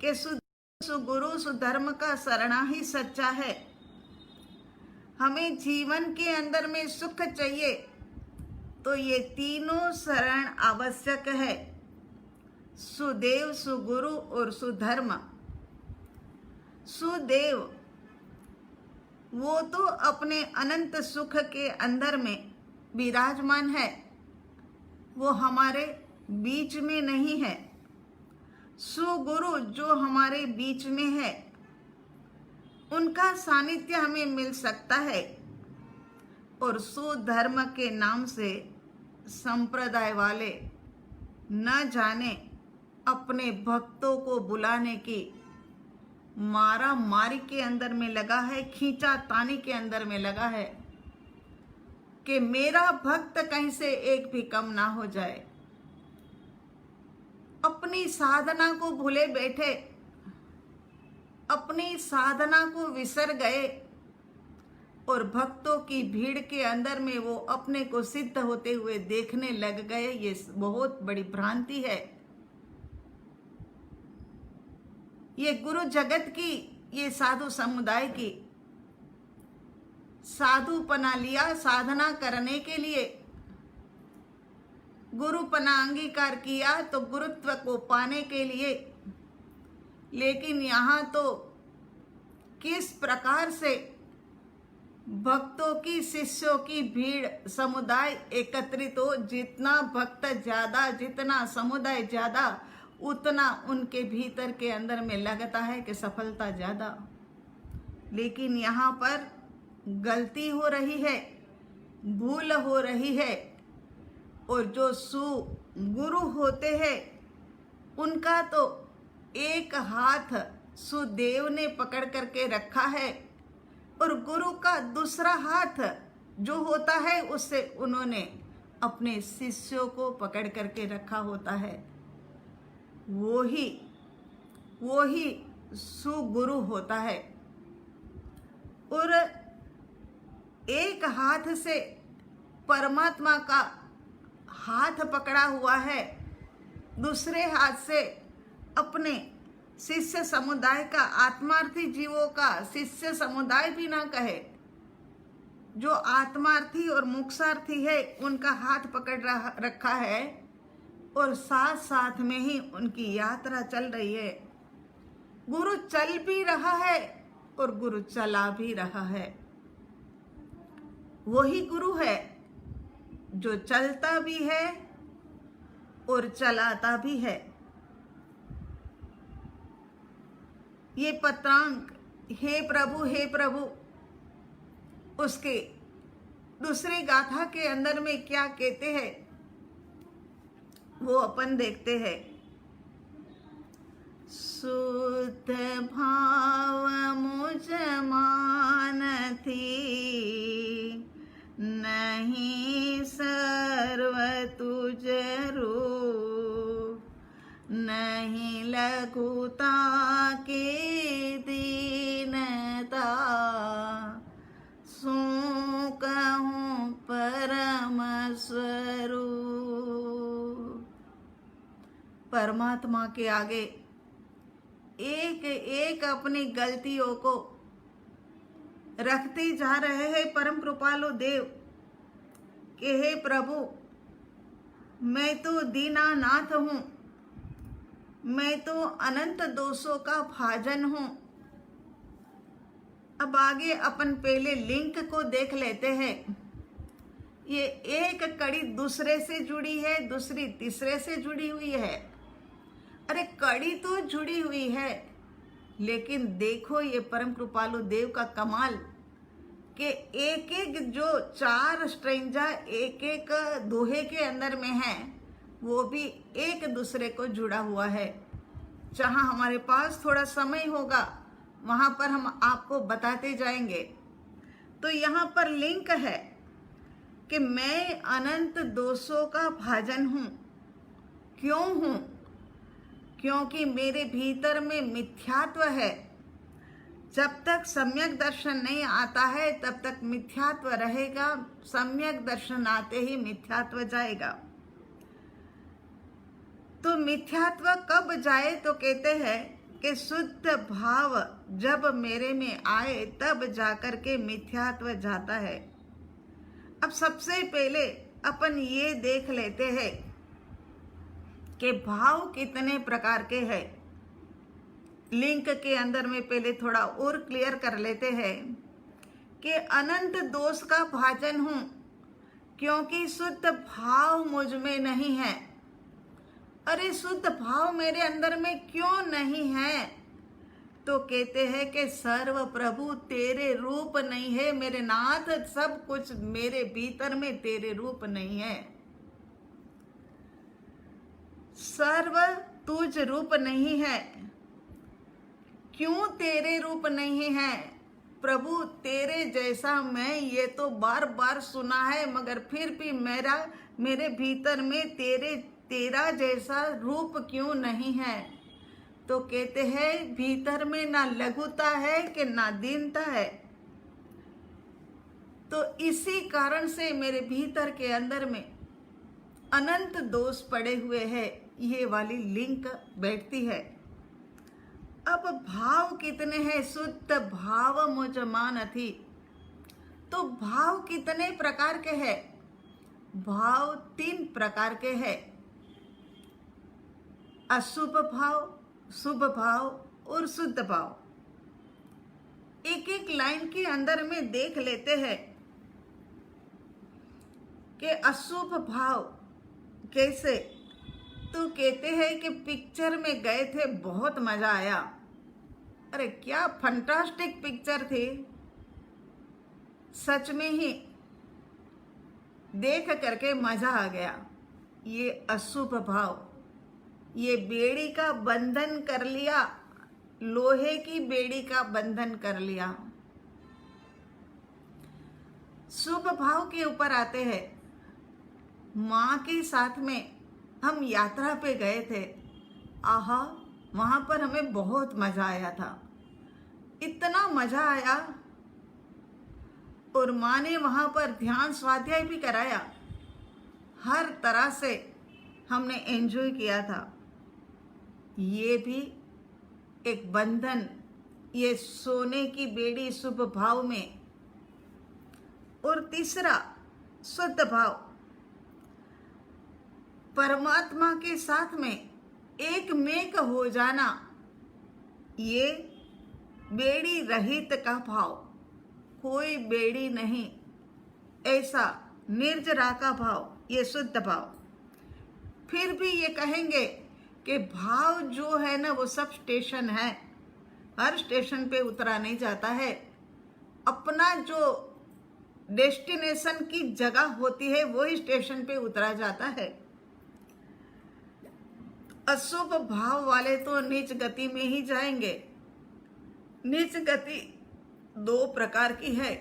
कि सुगुरु सुधर्म का शरणा ही सच्चा है। हमें जीवन के अंदर में सुख चाहिए तो ये तीनों शरण आवश्यक है, सुदेव, सुगुरु और सुधर्म। सुदेव वो तो अपने अनंत सुख के अंदर में विराजमान है, वो हमारे बीच में नहीं है। सुगुरु जो हमारे बीच में है, उनका सानिध्य हमें मिल सकता है। और सुधर्म के नाम से संप्रदाय वाले न जाने अपने भक्तों को बुलाने की मारा मारी के अंदर में लगा है, खींचा तानी के अंदर में लगा है कि मेरा भक्त कहीं से एक भी कम ना हो जाए। अपनी साधना को भूले बैठे, अपनी साधना को विसर गए और भक्तों की भीड़ के अंदर में वो अपने को सिद्ध होते हुए देखने लग गए। ये बहुत बड़ी भ्रांति है। ये गुरु जगत की, ये साधु समुदाय की साधुपना लिया साधना करने के लिए, गुरुपना अंगीकार किया तो गुरुत्व को पाने के लिए। लेकिन यहाँ तो किस प्रकार से भक्तों की, शिष्यों की भीड़, समुदाय एकत्रित हो, जितना भक्त ज्यादा, जितना समुदाय ज्यादा, उतना उनके भीतर के अंदर में लगता है कि सफलता ज्यादा। लेकिन यहाँ पर गलती हो रही है, भूल हो रही है। और जो सुगुरु होते हैं उनका तो एक हाथ सुदेव ने पकड़ करके रखा है और गुरु का दूसरा हाथ जो होता है उससे उन्होंने अपने शिष्यों को पकड़ करके रखा होता है। वो ही सुगुरु होता है। और एक हाथ से परमात्मा का हाथ पकड़ा हुआ है, दूसरे हाथ से अपने शिष्य समुदाय का, आत्मार्थी जीवों का शिष्य समुदाय भी ना कहे, जो आत्मार्थी और मोक्षार्थी है उनका हाथ पकड़ रखा है और साथ साथ में ही उनकी यात्रा चल रही है। गुरु चल भी रहा है और गुरु चला भी रहा है। वही गुरु है जो चलता भी है और चलाता भी है। ये पत्रांक हे प्रभु उसके दूसरी गाथा के अंदर में क्या कहते हैं वो अपन देखते हैं। शुद्ध भाव मुझ मानती, नहीं सर्व तुझ रूप, नहीं लघुता के दीनता, सो कहूँ परम स्वरूप। परमात्मा के आगे एक एक अपनी गलतियों को रखते जा रहे हैं परम कृपालु देव कि हे प्रभु, मैं तो दीनानाथ हूँ, मैं तो अनंत दोषों का भाजन हूँ। अब आगे अपन पहले लिंक को देख लेते हैं। ये एक कड़ी दूसरे से जुड़ी है, दूसरी तीसरे से जुड़ी हुई है। अरे कड़ी तो जुड़ी हुई है, लेकिन देखो ये परम कृपालु देव का कमाल कि एक एक जो चार स्ट्रेंजा एक एक दोहे के अंदर में है, वो भी एक दूसरे को जुड़ा हुआ है। जहाँ हमारे पास थोड़ा समय होगा वहाँ पर हम आपको बताते जाएंगे। तो यहाँ पर लिंक है कि मैं अनंत दोषों का भाजन हूँ। क्यों हूँ? क्योंकि मेरे भीतर में मिथ्यात्व है। जब तक सम्यक दर्शन नहीं आता है तब तक मिथ्यात्व रहेगा, सम्यक दर्शन आते ही मिथ्यात्व जाएगा। तो मिथ्यात्व कब जाए? तो कहते हैं कि शुद्ध भाव जब मेरे में आए तब जाकर के मिथ्यात्व जाता है। अब सबसे पहले अपन ये देख लेते हैं कि भाव कितने प्रकार के हैं। लिंक के अंदर में पहले थोड़ा और क्लियर कर लेते हैं कि अनंत दोष का भाजन हूं क्योंकि शुद्ध भाव मुझ में नहीं है। अरे शुद्ध भाव मेरे अंदर में क्यों नहीं है? तो कहते हैं कि सर्व प्रभु तेरे रूप नहीं है मेरे नाथ, सब कुछ मेरे भीतर में तेरे रूप नहीं है। सर्व तुझ रूप नहीं है। क्यों तेरे रूप नहीं है? प्रभु तेरे जैसा मैं ये तो बार बार सुना है, मगर फिर भी मेरे भीतर में तेरा जैसा रूप क्यों नहीं है? तो कहते हैं भीतर में ना लघुता है कि ना दीनता है। तो इसी कारण से मेरे भीतर के अंदर में अनंत दोष पड़े हुए हैं। ये वाली लिंक बैठती है। अब भाव कितने हैं? शुद्ध भाव मुझ मान थी। तो भाव कितने प्रकार के हैं? भाव 3 प्रकार के हैं। अशुभ भाव, शुभ भाव और शुद्ध भाव। एक एक लाइन के अंदर में देख लेते हैं कि अशुभ भाव कैसे। तो कहते हैं कि पिक्चर में गए थे, बहुत मजा आया। अरे क्या फंटास्टिक पिक्चर थी, सच में ही देख करके मजा आ गया। ये अशुभ भाव, ये बेड़ी का बंधन कर लिया, लोहे की बेड़ी का बंधन कर लिया। शुभ भाव के ऊपर आते हैं। माँ के साथ में हम यात्रा पे गए थे। आहा, वहां पर हमें बहुत मजा आया था, इतना मजा आया। और माँ ने वहां पर ध्यान स्वाध्याय भी कराया। हर तरह से हमने एंजॉय किया था। ये भी एक बंधन, ये सोने की बेड़ी शुभ भाव में। और तीसरा शुद्ध भाव, परमात्मा के साथ में एक मेक हो जाना। ये बेड़ी रहित का भाव, कोई बेड़ी नहीं, ऐसा निर्जरा का भाव, ये शुद्ध भाव। फिर भी ये कहेंगे कि भाव जो है ना वो सब स्टेशन है, हर स्टेशन पे उतरा नहीं जाता है। अपना जो डेस्टिनेशन की जगह होती है वही स्टेशन पे उतरा जाता है। अशुभ भाव वाले तो नीच गति में ही जाएंगे। नीच गति 2 प्रकार की है,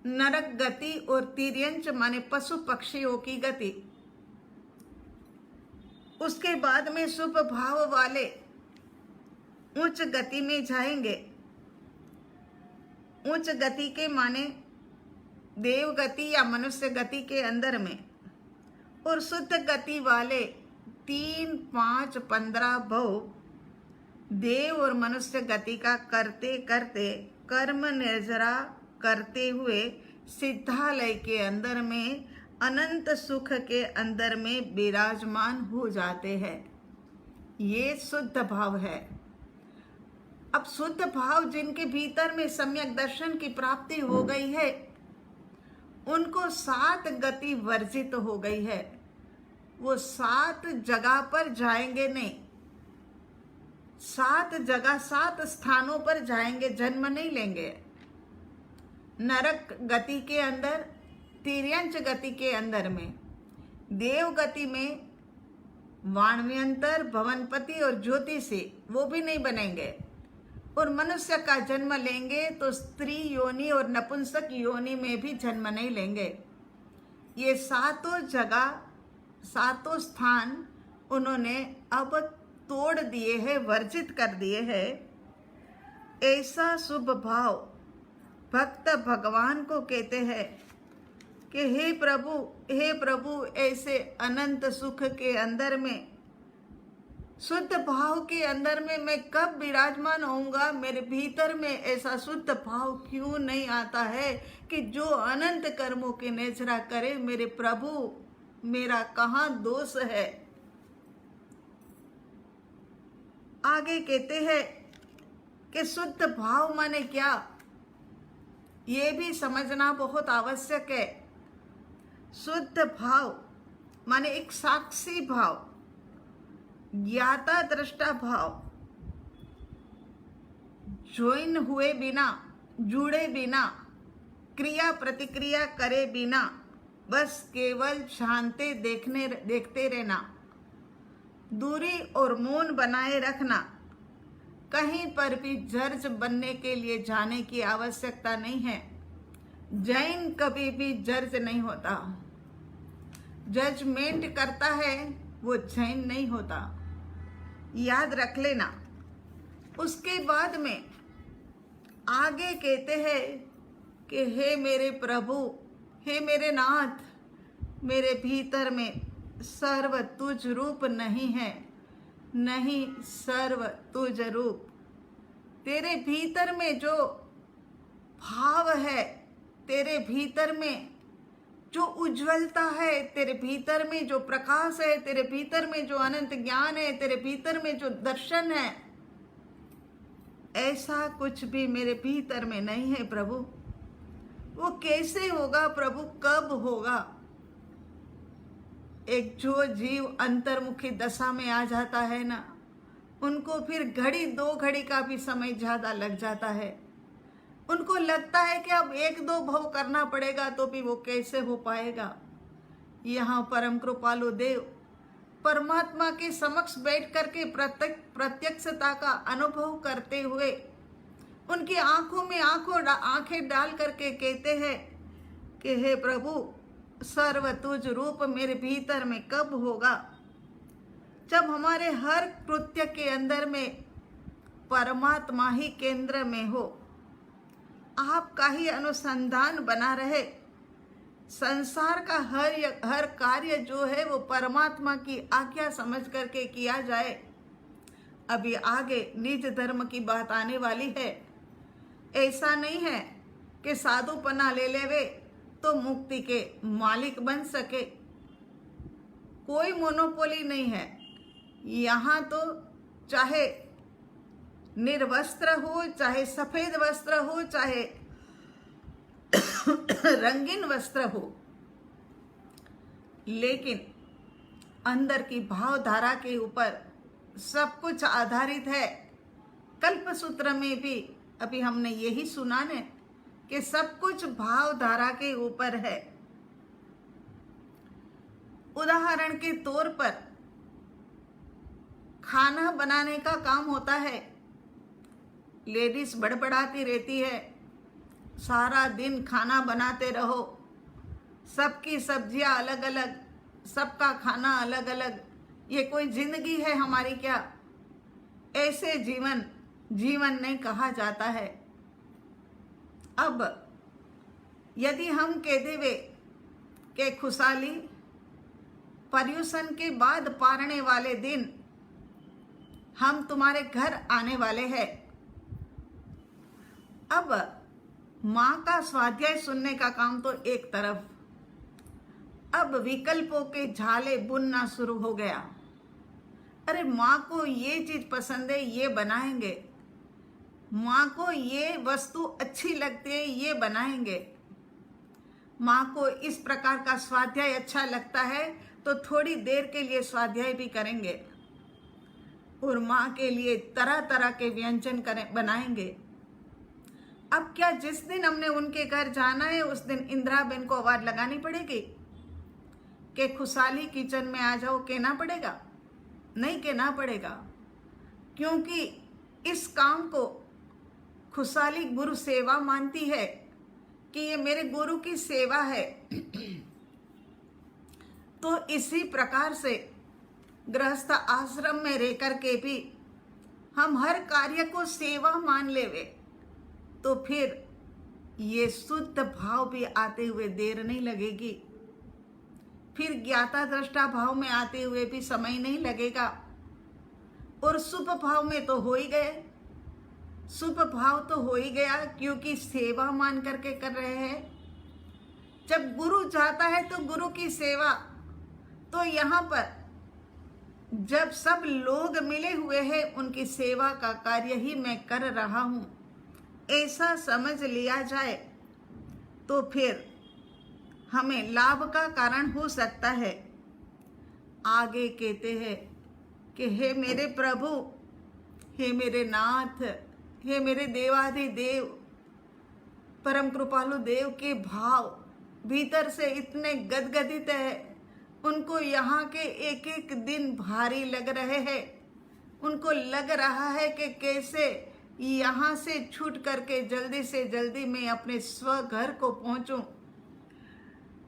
नरक गति और तिर्यंच माने पशु पक्षियों की गति। उसके बाद में शुभ भाव वाले उच्च गति में जाएंगे। उच्च गति के माने देव गति या मनुष्य गति के अंदर में। और शुद्ध गति वाले 3, 5, 15 भव देव और मनुष्य गति का करते करते कर्म निर्जरा करते हुए सिद्धालय के अंदर में अनंत सुख के अंदर में विराजमान हो जाते हैं। ये शुद्ध भाव है। अब शुद्ध भाव जिनके भीतर में सम्यक दर्शन की प्राप्ति हो गई है, उनको 7 गति वर्जित हो गई है। वो 7 जगह पर जाएंगे नहीं, 7 जगह 7 स्थानों पर जाएंगे, जन्म नहीं लेंगे। नरक गति के अंदर, तिर्यंच गति के अंदर में, देव गति में वाणव्यंतर, भवनपति और ज्योतिषी वो भी नहीं बनेंगे। और मनुष्य का जन्म लेंगे तो स्त्री योनि और नपुंसक योनि में भी जन्म नहीं लेंगे। ये 7 जगह 7 स्थान उन्होंने अब तोड़ दिए हैं, वर्जित कर दिए हैं। ऐसा शुभ भाव भक्त भगवान को कहते हैं कि हे प्रभु, ऐसे अनंत सुख के अंदर में शुद्ध भाव के अंदर में मैं कब विराजमान होऊंगा? मेरे भीतर में ऐसा शुद्ध भाव क्यों नहीं आता है कि जो अनंत कर्मों के नेचरा करे? मेरे प्रभु, मेरा कहाँ दोष है? आगे कहते हैं कि शुद्ध भाव माने क्या, ये भी समझना बहुत आवश्यक है। शुद्ध भाव माने एक साक्षी भाव, ज्ञाता दृष्टा भाव, ज्वाइन हुए बिना, जुड़े बिना, क्रिया प्रतिक्रिया करे बिना, बस केवल शांति देखते रहना, दूरी और मौन बनाए रखना। कहीं पर भी जज बनने के लिए जाने की आवश्यकता नहीं है। जैन कभी भी जज नहीं होता। जजमेंट करता है वो जैन नहीं होता, याद रख लेना। उसके बाद में आगे कहते हैं कि हे मेरे प्रभु, हे मेरे नाथ, मेरे भीतर में सर्व तुझ रूप नहीं है, नहीं सर्व तुझ रूप। तेरे भीतर में जो भाव है, तेरे भीतर में जो उज्जवलता है, तेरे भीतर में जो प्रकाश है, तेरे भीतर में जो अनंत ज्ञान है, तेरे भीतर में जो दर्शन है, ऐसा कुछ भी मेरे भीतर में नहीं है प्रभु। वो कैसे होगा प्रभु? कब होगा? एक जो जीव अंतर्मुखी दशा में आ जाता है ना, उनको फिर घड़ी दो घड़ी का भी समय ज्यादा लग जाता है। उनको लगता है कि अब एक दो भव करना पड़ेगा, तो भी वो कैसे हो पाएगा। यहाँ परम कृपालु देव परमात्मा के समक्ष बैठ करके प्रत्यक्षता का अनुभव करते हुए उनकी आंखों में आंखें डाल करके कहते हैं कि हे प्रभु, सर्व तुझ रूप मेरे भीतर में कब होगा? जब हमारे हर कृत्य के अंदर में परमात्मा ही केंद्र में हो, आपका ही अनुसंधान बना रहे, संसार का हर कार्य जो है वो परमात्मा की आज्ञा समझ करके किया जाए। अभी आगे निज धर्म की बात आने वाली है। ऐसा नहीं है कि साधुपना ले लेवे तो मुक्ति के मालिक बन सके। कोई मोनोपोली नहीं है यहाँ। तो चाहे निर्वस्त्र हो, चाहे सफेद वस्त्र हो, चाहे रंगीन वस्त्र हो, लेकिन अंदर की भावधारा के ऊपर सब कुछ आधारित है। कल्प सूत्र में भी अभी हमने यही सुना ने कि सब कुछ भावधारा के ऊपर है। उदाहरण के तौर पर खाना बनाने का काम होता है, लेडीज बड़बड़ाती रहती है, सारा दिन खाना बनाते रहो, सबकी सब्जियां अलग अलग, सबका खाना अलग अलग, ये कोई जिंदगी है हमारी क्या? ऐसे जीवन नहीं कहा जाता है। अब यदि हम कह देवे कि खुशहाली पर्यूषण के बाद पारने वाले दिन हम तुम्हारे घर आने वाले हैं, अब माँ का स्वाध्याय सुनने का काम तो एक तरफ, अब विकल्पों के झाले बुनना शुरू हो गया। अरे माँ को ये चीज पसंद है, ये बनाएंगे, माँ को ये वस्तु अच्छी लगती है, ये बनाएंगे, माँ को इस प्रकार का स्वाध्याय अच्छा लगता है तो थोड़ी देर के लिए स्वाध्याय भी करेंगे, और माँ के लिए तरह तरह के व्यंजन बनाएंगे। अब क्या जिस दिन हमने उनके घर जाना है उस दिन इंदिरा बेन को आवाज लगानी पड़ेगी कि खुशहाली किचन में आ जाओ? कहना पड़ेगा? नहीं कहना पड़ेगा, क्योंकि इस काम को खुशहाली गुरु सेवा मानती है कि ये मेरे गुरु की सेवा है। तो इसी प्रकार से गृहस्थ आश्रम में रहकर के भी हम हर कार्य को सेवा मान लेवे, तो फिर ये शुद्ध भाव भी आते हुए देर नहीं लगेगी, फिर ज्ञाता दृष्टा भाव में आते हुए भी समय नहीं लगेगा। और शुभ भाव में तो हो ही गए, शुभ भाव तो हो ही गया, क्योंकि सेवा मान करके कर रहे हैं। जब गुरु चाहता है तो गुरु की सेवा, तो यहाँ पर जब सब लोग मिले हुए हैं उनकी सेवा का कार्य ही मैं कर रहा हूँ, ऐसा समझ लिया जाए तो फिर हमें लाभ का कारण हो सकता है। आगे कहते हैं कि हे मेरे प्रभु, हे मेरे नाथ, हे मेरे देवाधिदेव, परम कृपालु देव के भाव भीतर से इतने गदगदित है, उनको यहाँ के एक एक दिन भारी लग रहे हैं। उनको लग रहा है कि कैसे यहाँ से छूट करके जल्दी से जल्दी मैं अपने स्वघर को पहुँचूं।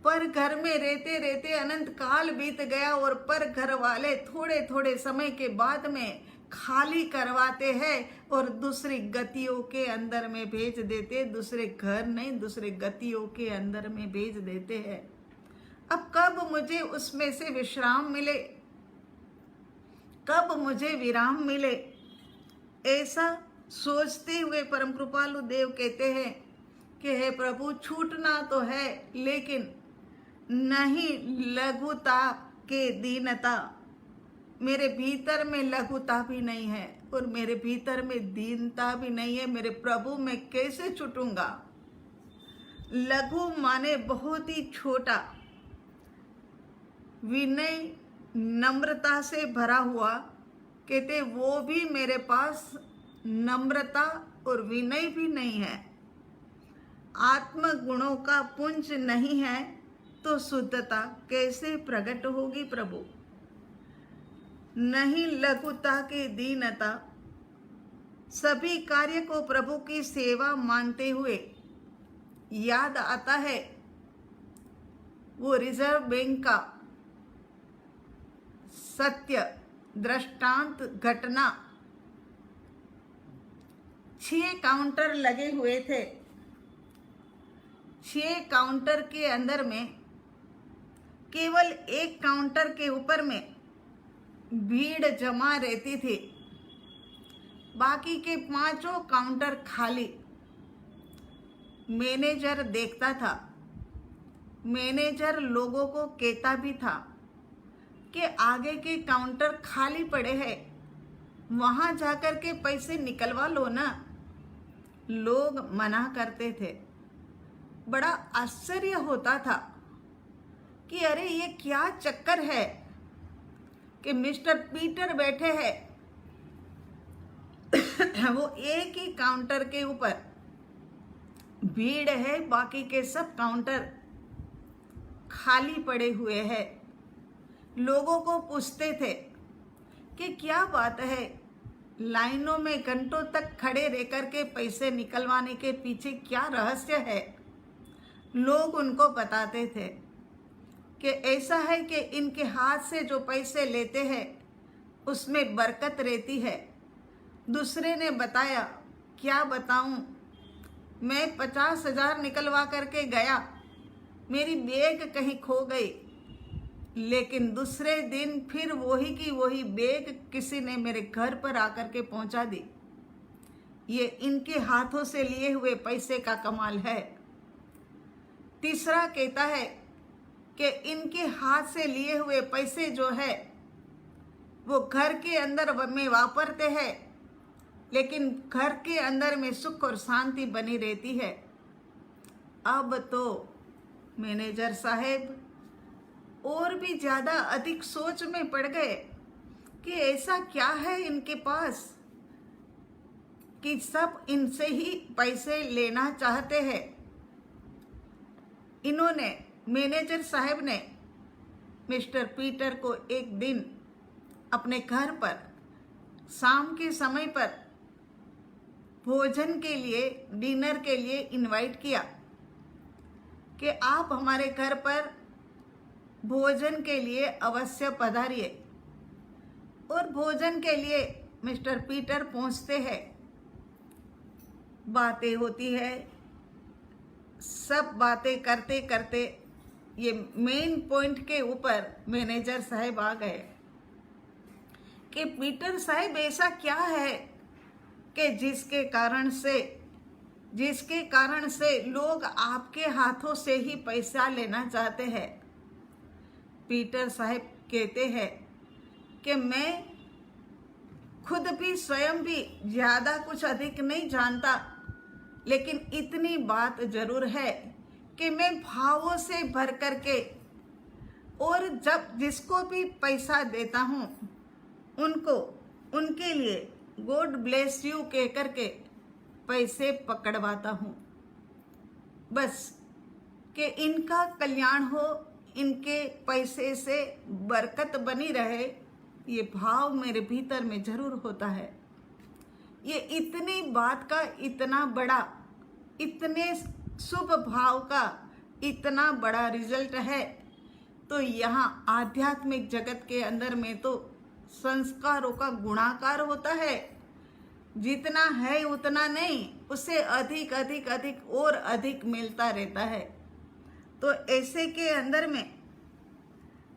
पर घर में रहते रहते अनंत काल बीत गया और पर घर वाले थोड़े थोड़े समय के बाद में खाली करवाते हैं और दूसरी गतियों के अंदर में भेज देते, दूसरे घर नहीं दूसरे गतियों के अंदर में भेज देते हैं। अब कब मुझे उसमें से विश्राम मिले, कब मुझे विराम मिले, ऐसा सोचते हुए परम कृपालु देव कहते हैं कि हे प्रभु, छूटना तो है लेकिन नहीं लघुता के दीनता, मेरे भीतर में लघुता भी नहीं है और मेरे भीतर में दीनता भी नहीं है। मेरे प्रभु, मैं कैसे छूटूंगा। लघु माने बहुत ही छोटा, विनय नम्रता से भरा हुआ। कहते वो भी मेरे पास नम्रता और विनय भी नहीं है, आत्म गुणों का पुंज नहीं है, तो शुद्धता कैसे प्रकट होगी प्रभु। नहीं लघुता की दीनता, सभी कार्य को प्रभु की सेवा मानते हुए याद आता है वो रिजर्व बैंक का सत्य दृष्टांत घटना। 6 काउंटर लगे हुए थे, 6 काउंटर के अंदर में केवल एक काउंटर के ऊपर में भीड़ जमा रहती थी, बाकी के 5 काउंटर खाली। मैनेजर देखता था, मैनेजर लोगों को कहता भी था कि आगे के काउंटर खाली पड़े हैं, वहां जाकर के पैसे निकलवा लो ना। लोग मना करते थे। बड़ा आश्चर्य होता था कि अरे ये क्या चक्कर है कि मिस्टर पीटर बैठे हैं वो एक ही काउंटर के ऊपर भीड़ है, बाकी के सब काउंटर खाली पड़े हुए हैं। लोगों को पूछते थे कि क्या बात है, लाइनों में घंटों तक खड़े रहकर के पैसे निकलवाने के पीछे क्या रहस्य है। लोग उनको बताते थे कि ऐसा है कि इनके हाथ से जो पैसे लेते हैं उसमें बरकत रहती है। दूसरे ने बताया, क्या बताऊं, मैं 50,000 निकलवा करके गया, मेरी बैग कहीं खो गई, लेकिन दूसरे दिन फिर वही की वही बैग किसी ने मेरे घर पर आकर के पहुंचा दी। ये इनके हाथों से लिए हुए पैसे का कमाल है। तीसरा कहता है कि इनके हाथ से लिए हुए पैसे जो है वो घर के अंदर में वापरते हैं, लेकिन घर के अंदर में सुख और शांति बनी रहती है। अब तो मैनेजर साहब और भी ज़्यादा अधिक सोच में पड़ गए कि ऐसा क्या है इनके पास कि सब इनसे ही पैसे लेना चाहते हैं। इन्होंने, मैनेजर साहब ने मिस्टर पीटर को एक दिन अपने घर पर शाम के समय पर भोजन के लिए, डिनर के लिए इनवाइट किया कि आप हमारे घर पर भोजन के लिए अवश्य पधारिए। और भोजन के लिए मिस्टर पीटर पहुंचते हैं, बातें होती है। सब बातें करते करते ये मेन पॉइंट के ऊपर मैनेजर साहब आ गए कि पीटर साहब ऐसा क्या है कि जिसके कारण से लोग आपके हाथों से ही पैसा लेना चाहते हैं। पीटर साहब कहते हैं कि मैं खुद भी स्वयं भी ज़्यादा कुछ अधिक नहीं जानता, लेकिन इतनी बात जरूर है कि मैं भावों से भर करके और जब जिसको भी पैसा देता हूँ उनके लिए गॉड ब्लेस यू कह करके पैसे पकड़वाता हूँ, बस कि इनका कल्याण हो, इनके पैसे से बरकत बनी रहे, ये भाव मेरे भीतर में जरूर होता है। ये इतनी बात का इतना बड़ा, इतने शुभ भाव का इतना बड़ा रिजल्ट है। तो यहाँ आध्यात्मिक जगत के अंदर में तो संस्कारों का गुणाकार होता है, जितना है उतना नहीं, उससे अधिक अधिक अधिक और अधिक मिलता रहता है। तो ऐसे के अंदर में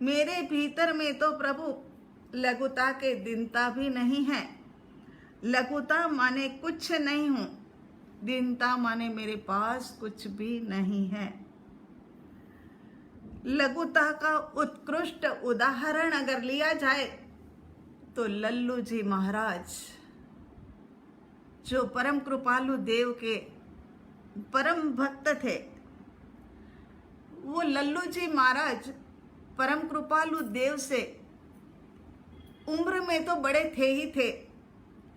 मेरे भीतर में तो प्रभु लघुता के दीनता भी नहीं है। लघुता माने कुछ नहीं हूँ, दीनता माने मेरे पास कुछ भी नहीं है। लघुता का उत्कृष्ट उदाहरण अगर लिया जाए तो लल्लू जी महाराज, जो परम कृपालु देव के परम भक्त थे, वो लल्लू जी महाराज परम कृपालु देव से उम्र में तो बड़े थे ही थे,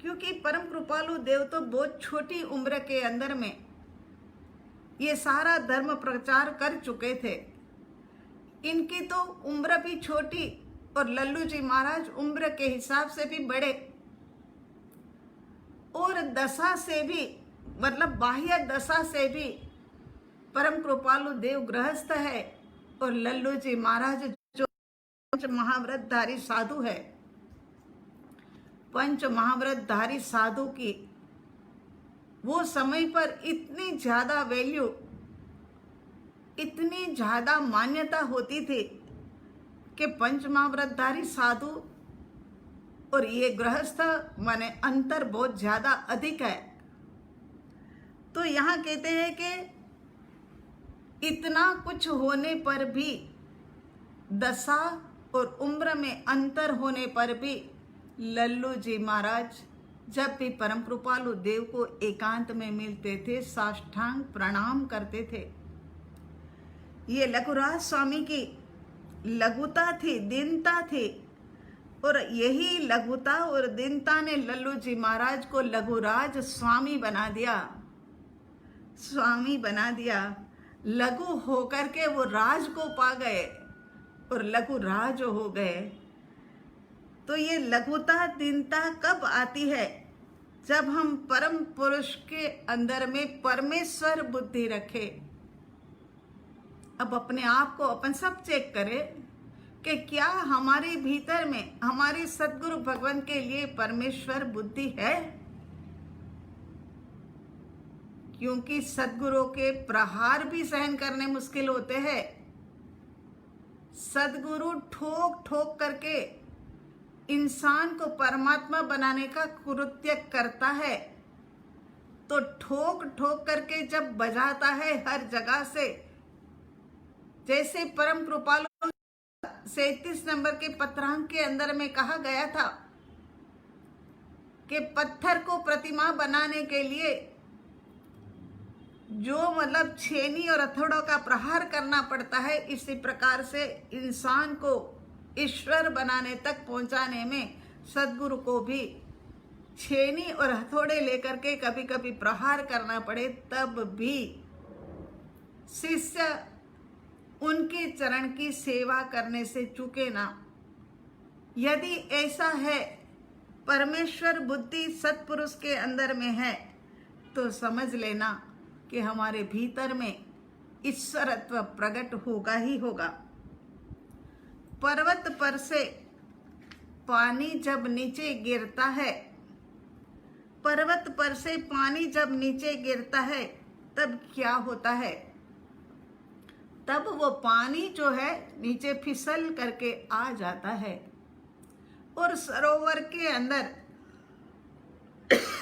क्योंकि परम कृपालु देव तो बहुत छोटी उम्र के अंदर में ये सारा धर्म प्रचार कर चुके थे। इनकी तो उम्र भी छोटी और लल्लू जी महाराज उम्र के हिसाब से भी बड़े और दशा से भी, मतलब बाह्य दशा से भी परम कृपालु देव गृहस्थ है और लल्लू जी महाराज जो पंच महाव्रतधारी साधु है। पंच महाव्रतधारी साधु की वो समय पर इतनी ज्यादा वैल्यू, इतनी ज्यादा मान्यता होती थी कि पंच महाव्रतधारी साधु और ये गृहस्थ माने अंतर बहुत ज्यादा अधिक है। तो यहाँ कहते हैं कि इतना कुछ होने पर भी, दशा और उम्र में अंतर होने पर भी लल्लू जी महाराज जब भी परम कृपालु देव को एकांत में मिलते थे साष्टांग प्रणाम करते थे। ये लघुराज स्वामी की लघुता थी, दीनता थी, और यही लघुता और दीनता ने लल्लू जी महाराज को लघुराज स्वामी बना दिया, स्वामी बना दिया। लघु होकर के वो राज को पा गए और लघु राज हो गए। तो ये लघुता दीनता कब आती है? जब हम परम पुरुष के अंदर में परमेश्वर बुद्धि रखे। अब अपने आप को अपन सब चेक करें कि क्या हमारे भीतर में हमारे सद्गुरु भगवान के लिए परमेश्वर बुद्धि है? क्योंकि सद्गुरु के प्रहार भी सहन करने मुश्किल होते हैं। सद्गुरु ठोक ठोक करके इंसान को परमात्मा बनाने का कृत्य करता है। तो ठोक ठोक करके जब बजाता है हर जगह से, जैसे परम कृपालु 37 नंबर के पत्रांक के अंदर में कहा गया था कि पत्थर को प्रतिमा बनाने के लिए जो मतलब छेनी और हथौड़ों का प्रहार करना पड़ता है, इसी प्रकार से इंसान को ईश्वर बनाने तक पहुंचाने में सद्गुरु को भी छेनी और हथौड़े लेकर के कभी कभी प्रहार करना पड़े, तब भी शिष्य उनके चरण की सेवा करने से चूके ना। यदि ऐसा है, परमेश्वर बुद्धि सत्पुरुष के अंदर में है, तो समझ लेना कि हमारे भीतर में ईश्वरत्व प्रकट होगा ही होगा। पर्वत पर से पानी जब नीचे गिरता है, पर्वत पर से पानी जब नीचे गिरता है, तब क्या होता है? तब वो पानी जो है नीचे फिसल करके आ जाता है। और सरोवर के अंदर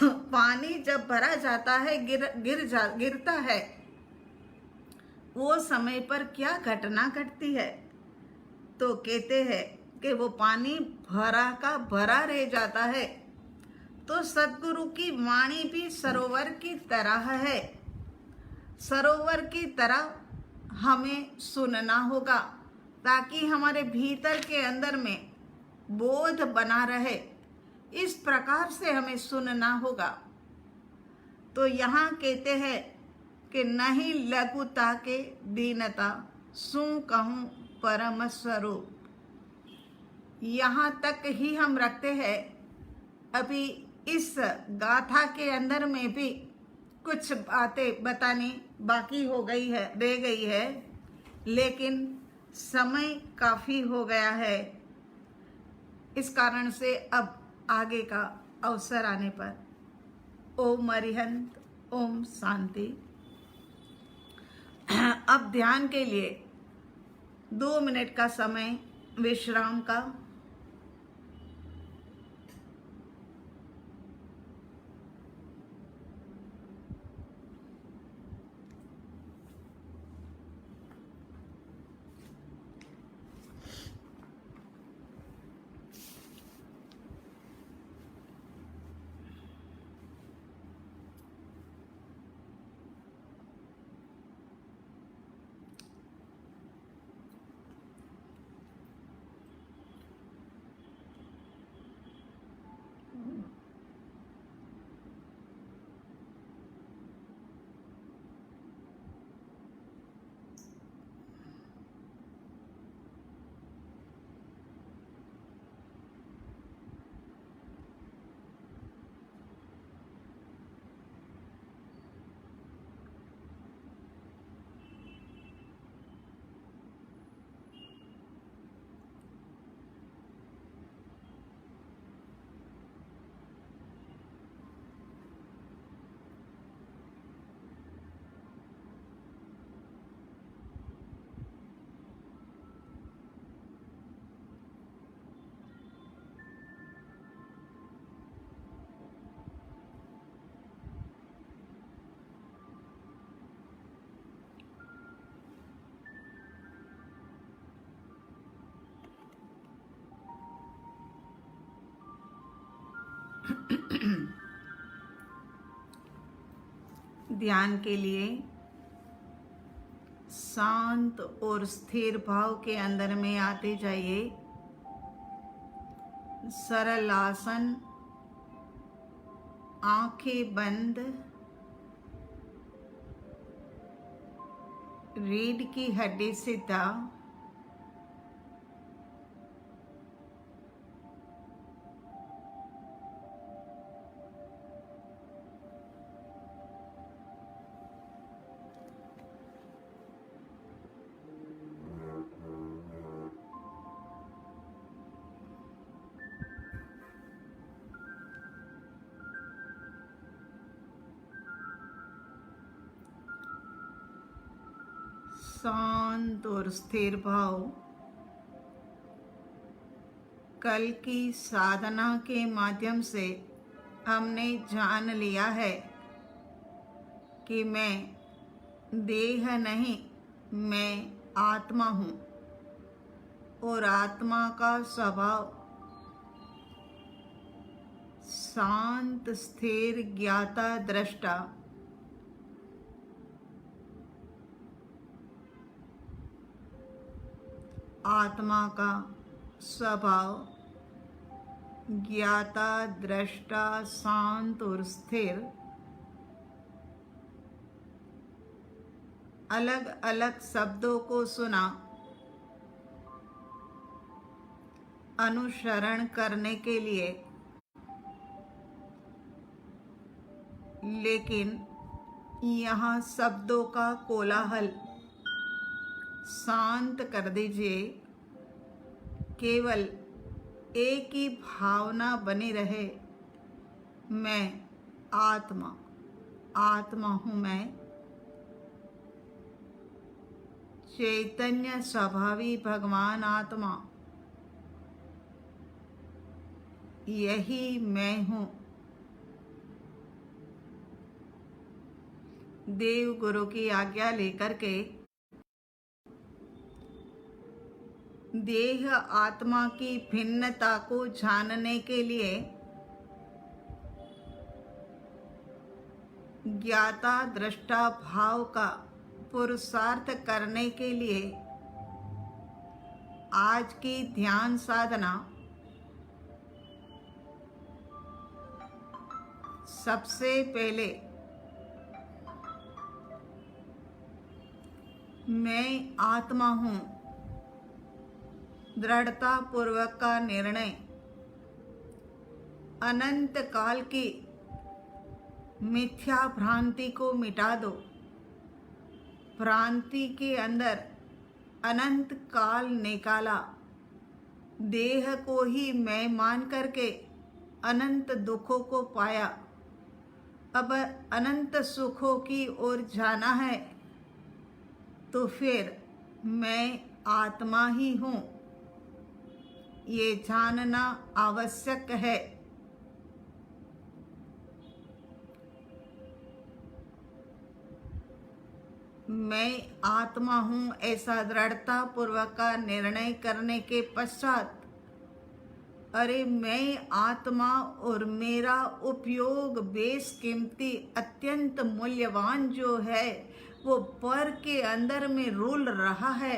पानी जब भरा जाता है, गिरता है, वो समय पर क्या घटना घटती है? तो कहते हैं कि वो पानी भरा का भरा रह जाता है। तो सदगुरु की वाणी भी सरोवर की तरह है। सरोवर की तरह हमें सुनना होगा ताकि हमारे भीतर के अंदर में बोध बना रहे। इस प्रकार से हमें सुनना होगा। तो यहाँ कहते हैं कि नहीं लघुता के दीनता सू कहूँ परम स्वरूप। यहाँ तक ही हम रखते हैं। अभी इस गाथा के अंदर में भी कुछ बातें बतानी बाकी हो गई है, रह गई है, लेकिन समय काफ़ी हो गया है। इस कारण से अब आगे का अवसर आने पर ओम अरिहंत, ओम शांति। अब ध्यान के लिए 2 मिनट का समय विश्राम का। ध्यान के लिए शांत और स्थिर भाव के अंदर में आते जाइए। सरल आसन, आंखें बंद, रीढ़ की हड्डी सीधा, शांत और स्थिर भाव। कल की साधना के माध्यम से हमने जान लिया है कि मैं देह नहीं, मैं आत्मा हूँ और आत्मा का स्वभाव शांत, स्थिर, ज्ञाता, दृष्टा। आत्मा का स्वभाव ज्ञाता, दृष्टा, शांत और स्थिर अलग अलग शब्दों को सुना, अनुसरण करने के लिए, लेकिन यहाँ शब्दों का कोलाहल शांत कर दीजिए। केवल एक ही भावना बनी रहे, मैं आत्मा, आत्मा हूँ मैं। चैतन्य स्वभावी भगवान आत्मा यही मैं हूँ। देव गुरु की आज्ञा लेकर के देह आत्मा की भिन्नता को जानने के लिए, ज्ञाता दृष्टा भाव का पुरुषार्थ करने के लिए आज की ध्यान साधना सबसे पहले मैं आत्मा हूँ दृढ़ता पूर्वक का निर्णय अनंत काल की मिथ्या भ्रांति को मिटा दो। भ्रांति के अंदर अनंत काल निकाला, देह को ही मैं मान करके अनंत दुखों को पाया। अब अनंत सुखों की ओर जाना है तो फिर मैं आत्मा ही हूँ, ये जानना आवश्यक है। मैं आत्मा हूँ ऐसा दृढ़ता पूर्वक का निर्णय करने के पश्चात, अरे मैं आत्मा और मेरा उपयोग बेशकीमती अत्यंत मूल्यवान जो है वो पर के अंदर में रुल रहा है।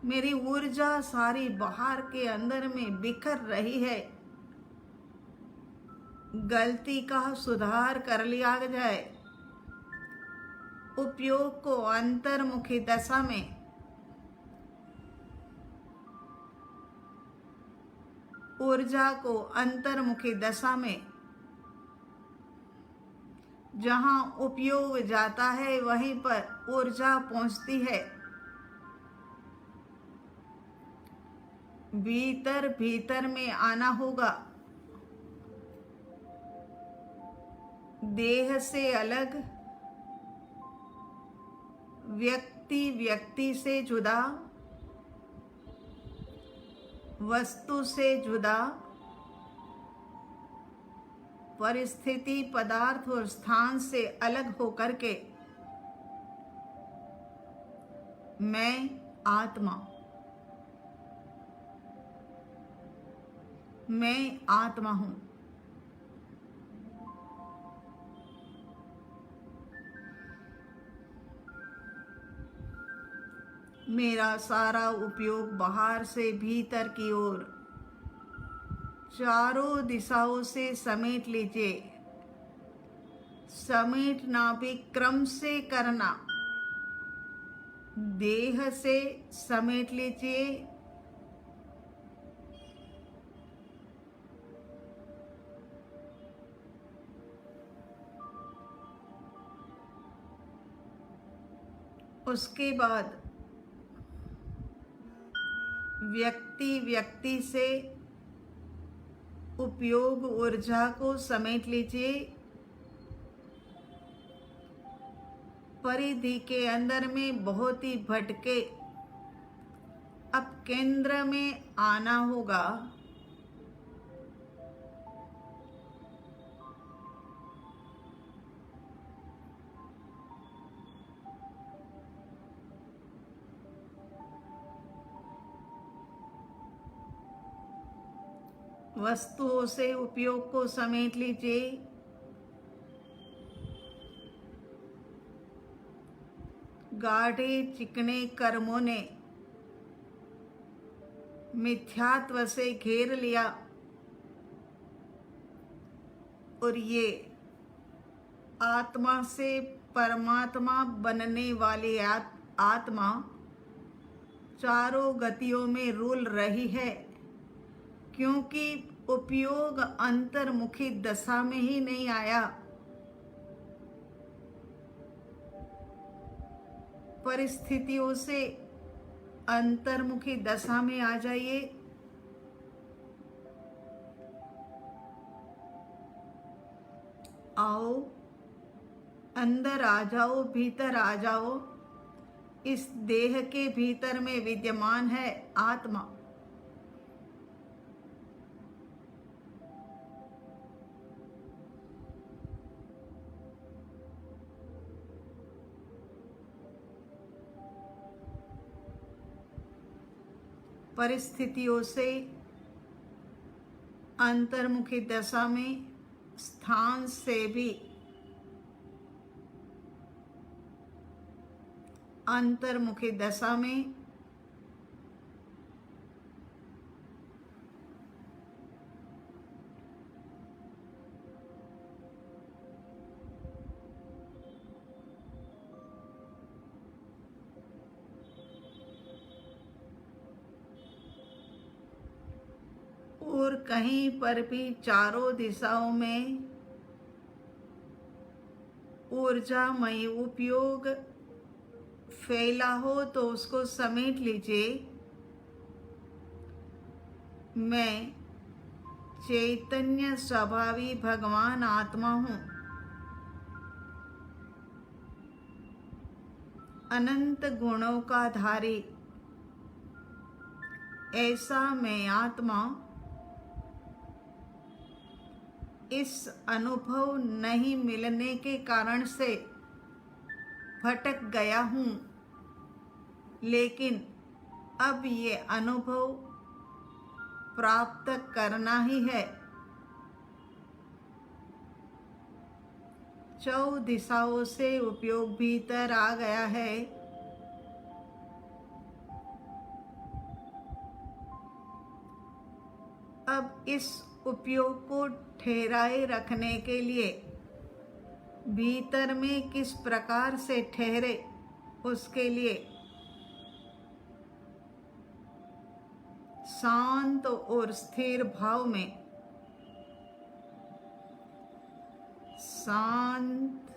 मेरी ऊर्जा सारी बाहर के अंदर में बिखर रही है। गलती का सुधार कर लिया जाए। उपयोग को अंतर्मुखी दशा में ऊर्जा को अंतर्मुखी दशा में जहाँ उपयोग जाता है वहीं पर ऊर्जा पहुँचती है। भीतर भीतर में आना होगा। देह से अलग, व्यक्ति व्यक्ति से जुदा, वस्तु से जुदा, परिस्थिति पदार्थ और स्थान से अलग होकर के मैं आत्मा हूँ। मेरा सारा उपयोग बाहर से भीतर की ओर चारों दिशाओं से समेट लीजिए। समेटना भी क्रम से करना। देह से समेट लीजिए, उसके बाद व्यक्ति व्यक्ति से उपयोग ऊर्जा को समेट लीजिए। परिधि के अंदर में बहुत ही भटके, अब केंद्र में आना होगा। वस्तुओं से उपयोग को समेट लीजिए। गाढ़े चिकने कर्मों ने मिथ्यात्व से घेर लिया और ये आत्मा से परमात्मा बनने वाली आत्मा चारों गतियों में रुल रही है, क्योंकि उपयोग अंतर्मुखी दशा में ही नहीं आया। परिस्थितियों से अंतर्मुखी दशा में आ जाइए। आओ, अंदर आ जाओ, भीतर आ जाओ। इस देह के भीतर में विद्यमान है आत्मा। परिस्थितियों से अंतर्मुखी दशा में स्थान से भी अंतर्मुखी दशा में और कहीं पर भी चारों दिशाओं में ऊर्जामय उपयोग फैला हो तो उसको समेट लीजिए। मैं चैतन्य स्वभावी भगवान आत्मा हूँ। अनंत गुणों का धारी ऐसा मैं आत्मा इस अनुभव नहीं मिलने के कारण से भटक गया हूँ, लेकिन अब ये अनुभव प्राप्त करना ही है। 4 दिशाओं से उपयोग भीतर आ गया है। अब इस उपयोग को ठहराए रखने के लिए भीतर में किस प्रकार से ठहरे, उसके लिए शांत और स्थिर भाव में, शांत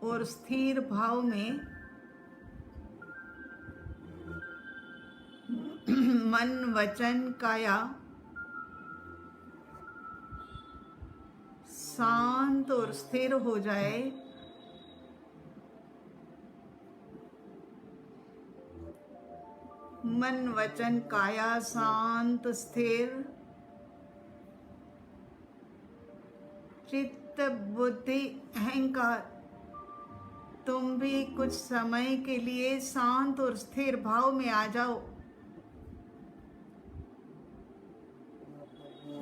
और स्थिर भाव में मन वचन काया शांत और स्थिर हो जाए। मन वचन काया शांत स्थिर, चित्त बुद्धि अहंकार तुम भी कुछ समय के लिए शांत और स्थिर भाव में आ जाओ।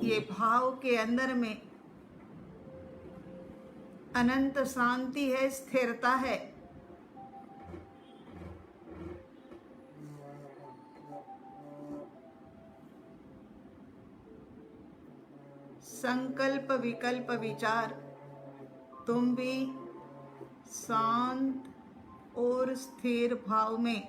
ये भाव के अंदर में अनंत शांति है, स्थिरता है। संकल्प विकल्प विचार तुम भी शांत और स्थिर भाव में।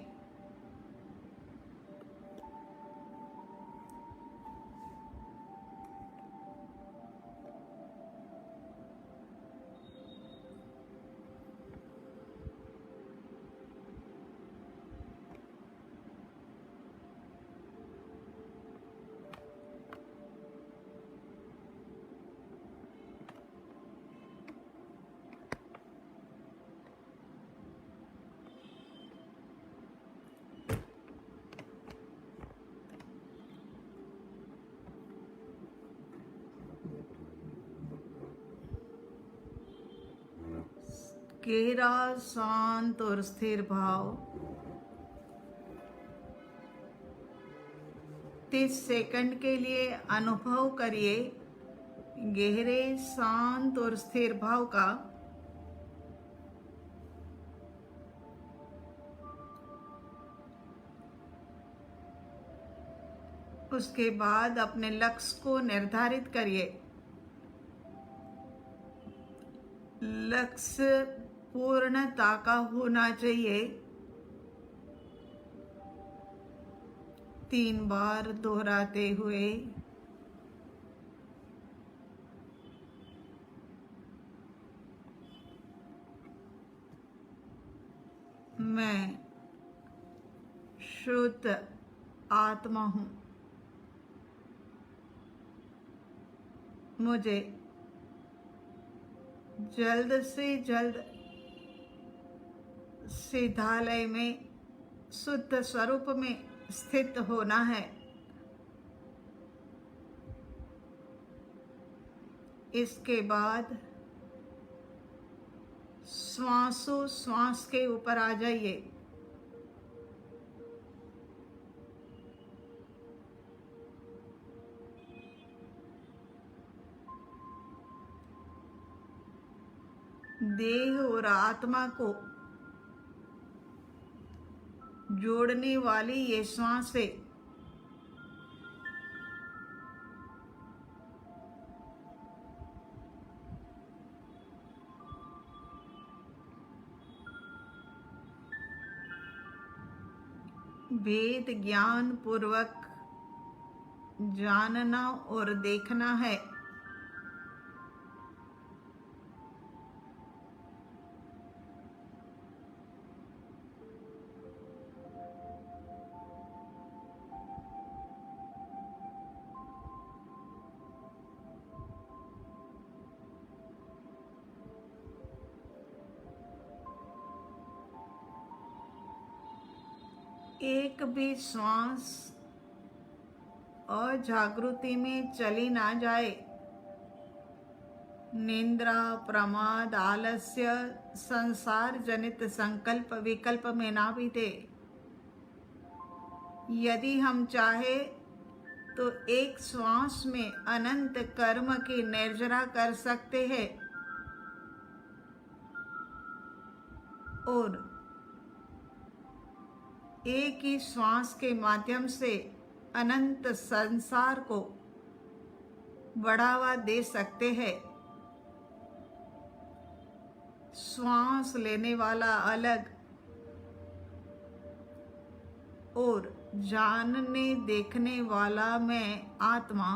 गहरा शांत और स्थिर भाव 30 सेकंड के लिए अनुभव करिए गहरे शांत और स्थिर भाव का। उसके बाद अपने लक्ष्य को निर्धारित करिए। लक्ष्य पूर्णता का होना चाहिए। 3 बार दोहराते हुए मैं शुद्ध आत्मा हूँ। मुझे जल्द से जल्द सिद्धालय में शुद्ध स्वरूप में स्थित होना है। इसके बाद श्वासों श्वास के ऊपर आ जाइए। देह और आत्मा को जोड़ने वाली ये श्वास है। वेद ज्ञान पूर्वक जानना और देखना है। एक भी श्वास अजागृति में चली ना जाए। निंद्रा, प्रमाद, आलस्य, संसार जनित संकल्प विकल्प में ना बीते। यदि हम चाहे तो एक श्वास में अनंत कर्म की निर्जरा कर सकते हैं और एक ही श्वास के माध्यम से अनंत संसार को बढ़ावा दे सकते हैं। श्वास लेने वाला अलग और जानने देखने वाला मैं आत्मा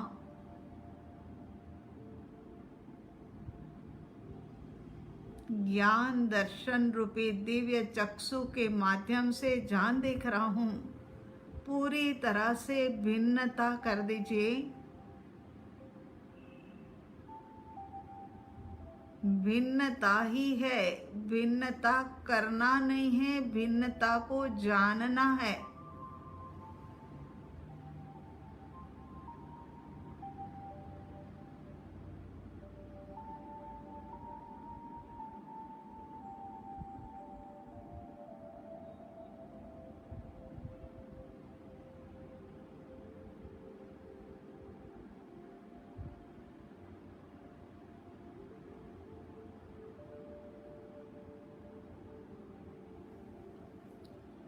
ज्ञान दर्शन रूपी दिव्य चक्षु के माध्यम से जान देख रहा हूँ। पूरी तरह से भिन्नता कर दीजिए। भिन्नता ही है, भिन्नता करना नहीं है, भिन्नता को जानना है।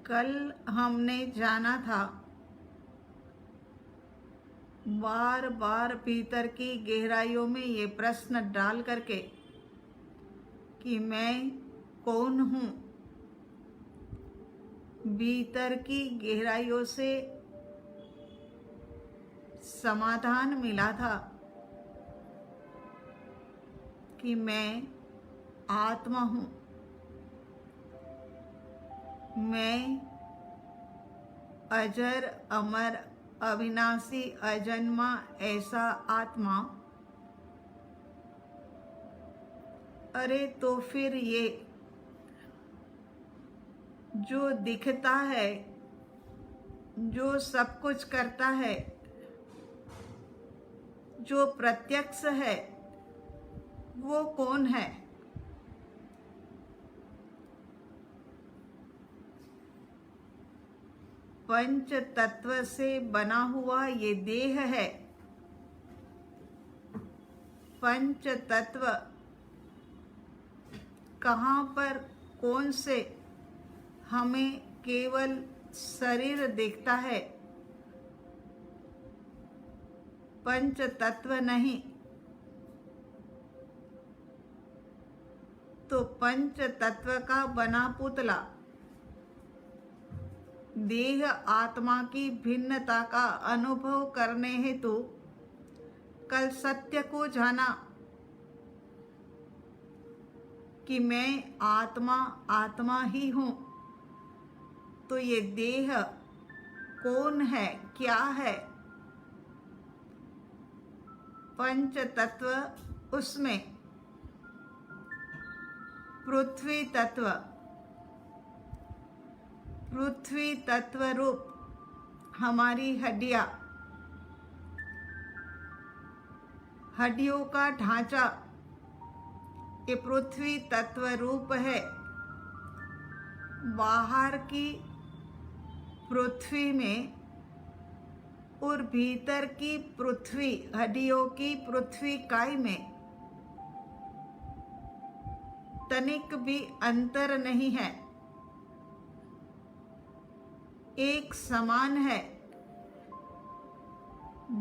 कल हमने जाना था बार बार भीतर की गहराइयों में ये प्रश्न डाल करके कि मैं कौन हूँ। भीतर की गहराइयों से समाधान मिला था कि मैं आत्मा हूँ। मैं अजर अमर अविनाशी अजन्मा ऐसा आत्मा। अरे तो फिर ये जो दिखता है, जो सब कुछ करता है, जो प्रत्यक्ष है, वो कौन है? पंच तत्व से बना हुआ ये देह है। पंच तत्व कहाँ पर कौन से हमें केवल शरीर दिखता है, पंच तत्व नहीं। तो पंच तत्व का बना पुतला देह आत्मा की भिन्नता का अनुभव करने हेतु कल सत्य को जाना कि मैं आत्मा आत्मा ही हूँ। तो ये देह कौन है, क्या है? पंच तत्व, उसमें पृथ्वी तत्व, पृथ्वी तत्व रूप हमारी हड्डियां, हड्डियों का ढांचा ये पृथ्वी तत्व रूप है। बाहर की पृथ्वी में और भीतर की पृथ्वी, हड्डियों की पृथ्वी काय में तनिक भी अंतर नहीं है, एक समान है।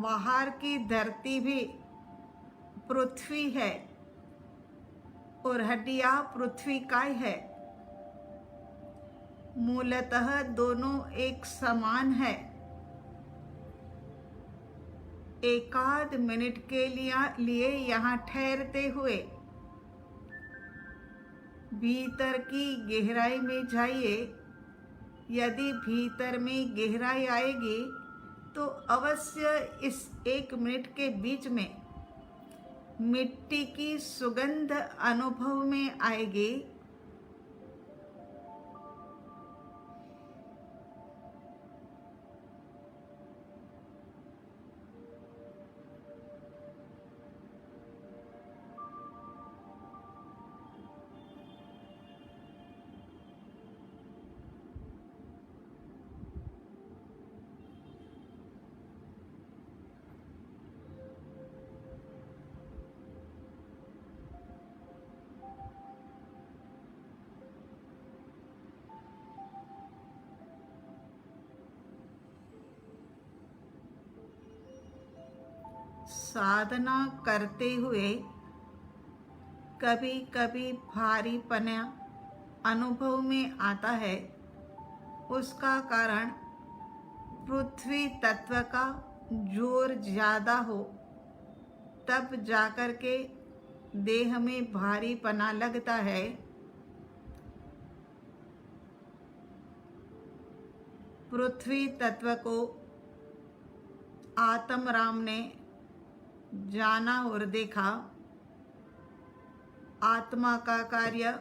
बाहर की धरती भी पृथ्वी है और हड्डियां पृथ्वी काय है। मूलतः दोनों एक समान है। एकाध मिनट के लिए यहाँ ठहरते हुए भीतर की गहराई में जाइए। यदि भीतर में गहराई आएगी तो अवश्य इस 1 मिनट के बीच में मिट्टी की सुगंध अनुभव में आएगी। साधना करते हुए कभी कभी भारीपन अनुभव में आता है। उसका कारण पृथ्वी तत्व का जोर ज्यादा हो, तब जाकर के देह में भारीपना लगता है। पृथ्वी तत्व को आत्मराम ने जाना और देखा। आत्मा का कार्य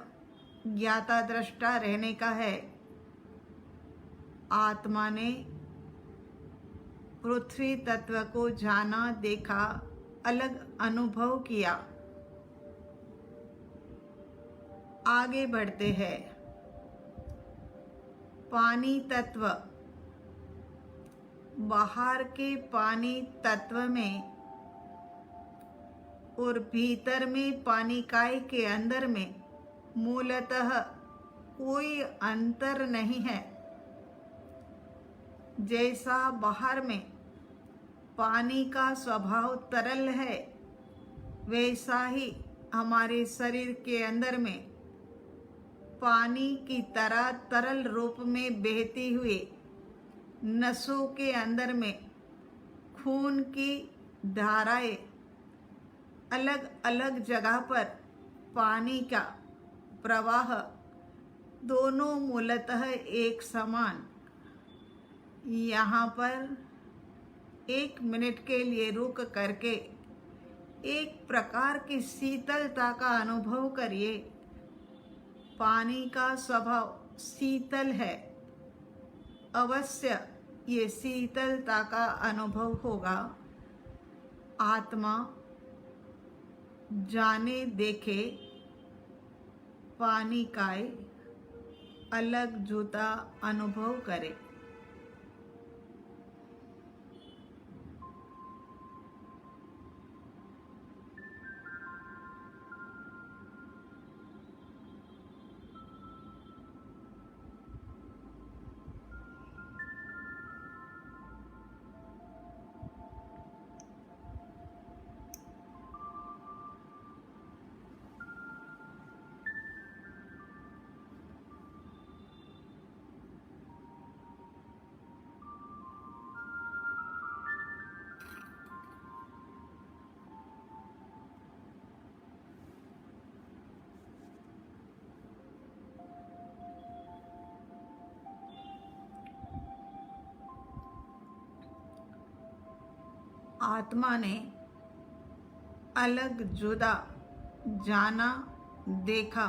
ज्ञाता दृष्टा रहने का है। आत्मा ने पृथ्वी तत्व को जाना, देखा, अलग अनुभव किया। आगे बढ़ते हैं। पानी तत्व, बाहर के पानी तत्व में और भीतर में पानी काय के अंदर में मूलतः कोई अंतर नहीं है। जैसा बाहर में पानी का स्वभाव तरल है, वैसा ही हमारे शरीर के अंदर में पानी की तरह तरल रूप में बहती हुई नसों के अंदर में खून की धाराएं अलग अलग जगह पर पानी का प्रवाह दोनों मूलतः एक समान। यहाँ पर 1 मिनट के लिए रुक करके एक प्रकार की शीतलता का अनुभव करिए। पानी का स्वभाव शीतल है, अवश्य ये शीतलता का अनुभव होगा। आत्मा जाने देखे पानी काय अलग जुदा अनुभव करे। आत्मा ने अलग जुदा जाना, देखा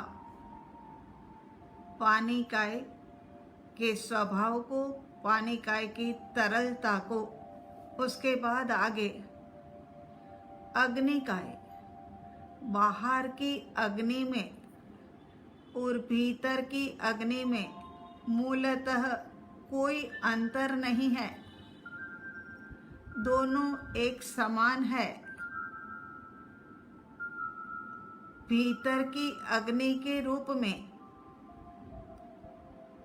पानी काय के स्वभाव को, पानी काय की तरलता को। उसके बाद आगे अग्नि काय, बाहर की अग्नि में और भीतर की अग्नि में मूलतः कोई अंतर नहीं है, दोनों एक समान है। भीतर की अग्नि के रूप में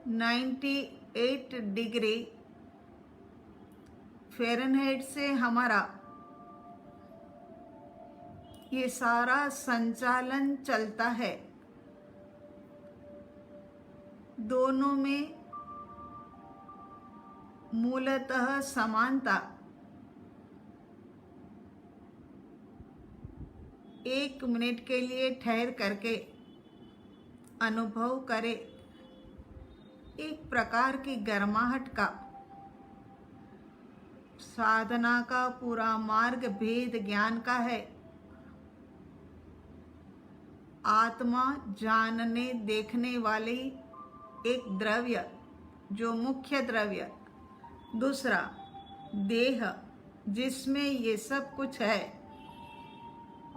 98 डिग्री फ़ारेनहाइट से हमारा ये सारा संचालन चलता है। दोनों में मूलतः समानता। एक मिनट के लिए ठहर करके अनुभव करें एक प्रकार की गर्माहट का। साधना का पूरा मार्ग भेद ज्ञान का है। आत्मा जानने देखने वाली एक द्रव्य जो मुख्य द्रव्य, दूसरा देह जिसमें ये सब कुछ है।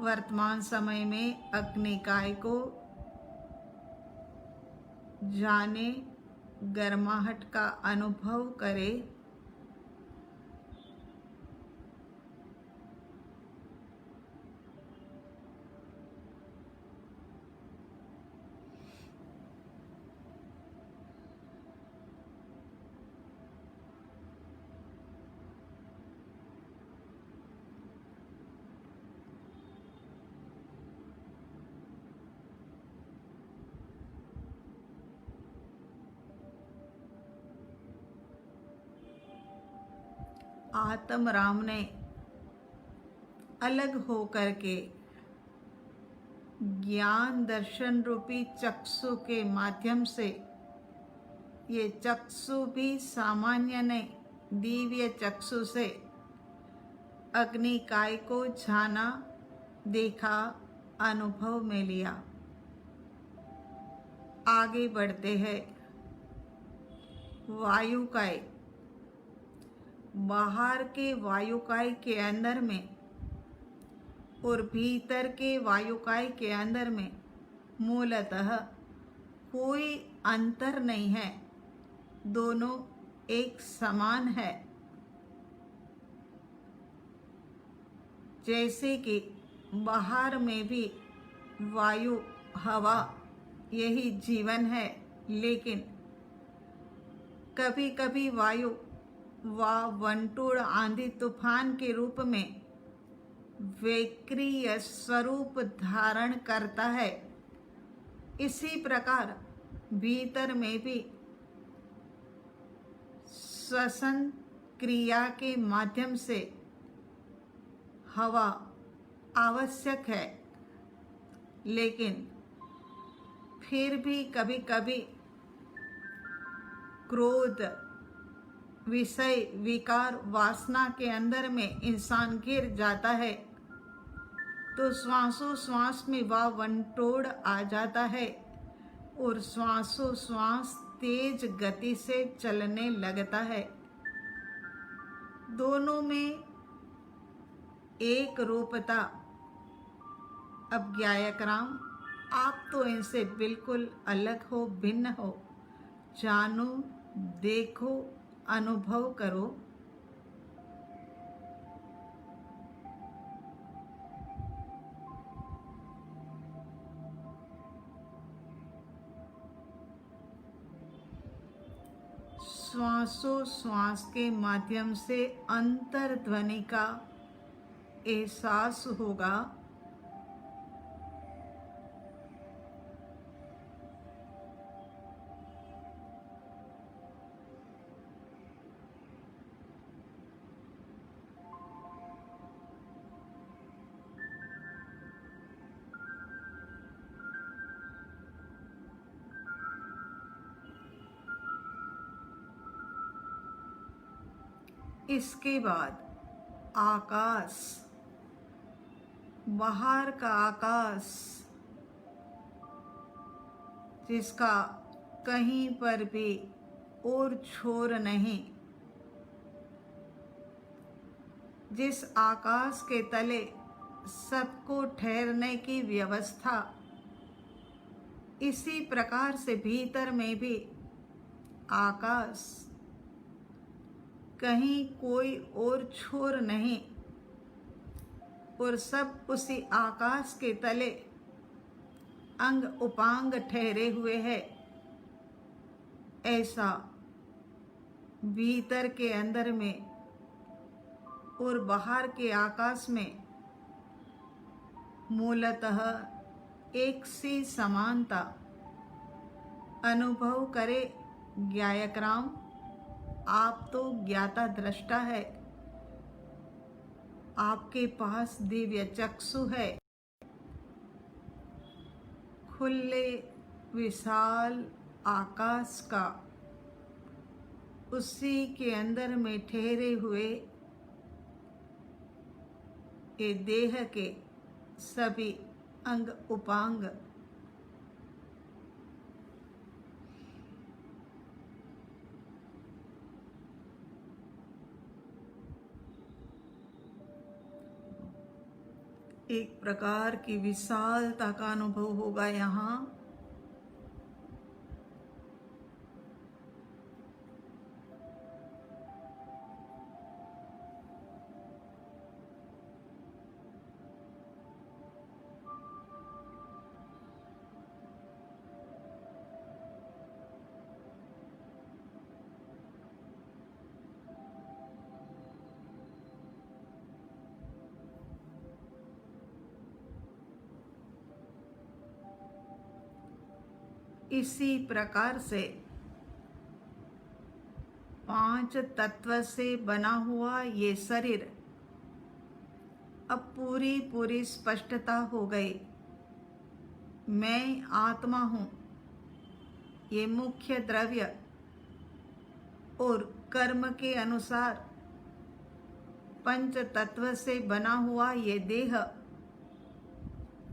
वर्तमान समय में अग्निकाय को जाने, गर्माहट का अनुभव करे। आत्म राम ने अलग होकर के ज्ञान दर्शन रूपी चक्षु के माध्यम से, ये चक्षु भी सामान्य नहीं, दिव्य चक्षु से अग्निकाय को जाना, देखा, अनुभव में लिया। आगे बढ़ते हैं। वायुकाय, बाहर के वायुकाय के अंदर में और भीतर के वायुकाय के अंदर में मूलतः कोई अंतर नहीं है, दोनों एक समान है। जैसे कि बाहर में भी वायु, हवा यही जीवन है, लेकिन कभी कभी वायु वंटोड़, आंधी, तूफान के रूप में वैक्रिय स्वरूप धारण करता है। इसी प्रकार भीतर में भी श्वसन क्रिया के माध्यम से हवा आवश्यक है, लेकिन फिर भी कभी कभी क्रोध, विषय, विकार, वासना के अंदर में इंसान गिर जाता है तो श्वासों श्वास में वह वंटोड़ आ जाता है और श्वासों श्वास तेज गति से चलने लगता है। दोनों में एक रूपता। अब ज्ञायक राम, आप तो इनसे बिल्कुल अलग हो, भिन्न हो। जानो, देखो, अनुभव करो। श्वासों श्वास के माध्यम से अंतर्ध्वनि का एहसास होगा। इसके बाद आकाश, बाहर का आकाश जिसका कहीं पर भी और छोर नहीं, जिस आकाश के तले सबको ठहरने की व्यवस्था, इसी प्रकार से भीतर में भी आकाश, कहीं कोई और छोर नहीं, और सब उसी आकाश के तले अंग उपांग ठहरे हुए हैं। ऐसा भीतर के अंदर में और बाहर के आकाश में मूलतः एक सी समानता अनुभव करे ज्ञायकराम। आप तो ज्ञाता दृष्टा है, आपके पास दिव्य चक्षु है, खुले विशाल आकाश का उसी के अंदर में ठहरे हुए ये देह के सभी अंग उपांग, एक प्रकार की विशालता का अनुभव होगा यहाँ। इसी प्रकार से 5 तत्व से बना हुआ ये शरीर अब पूरी पूरी स्पष्टता हो गई। मैं आत्मा हूँ, ये मुख्य द्रव्य और कर्म के अनुसार 5 तत्व से बना हुआ ये देह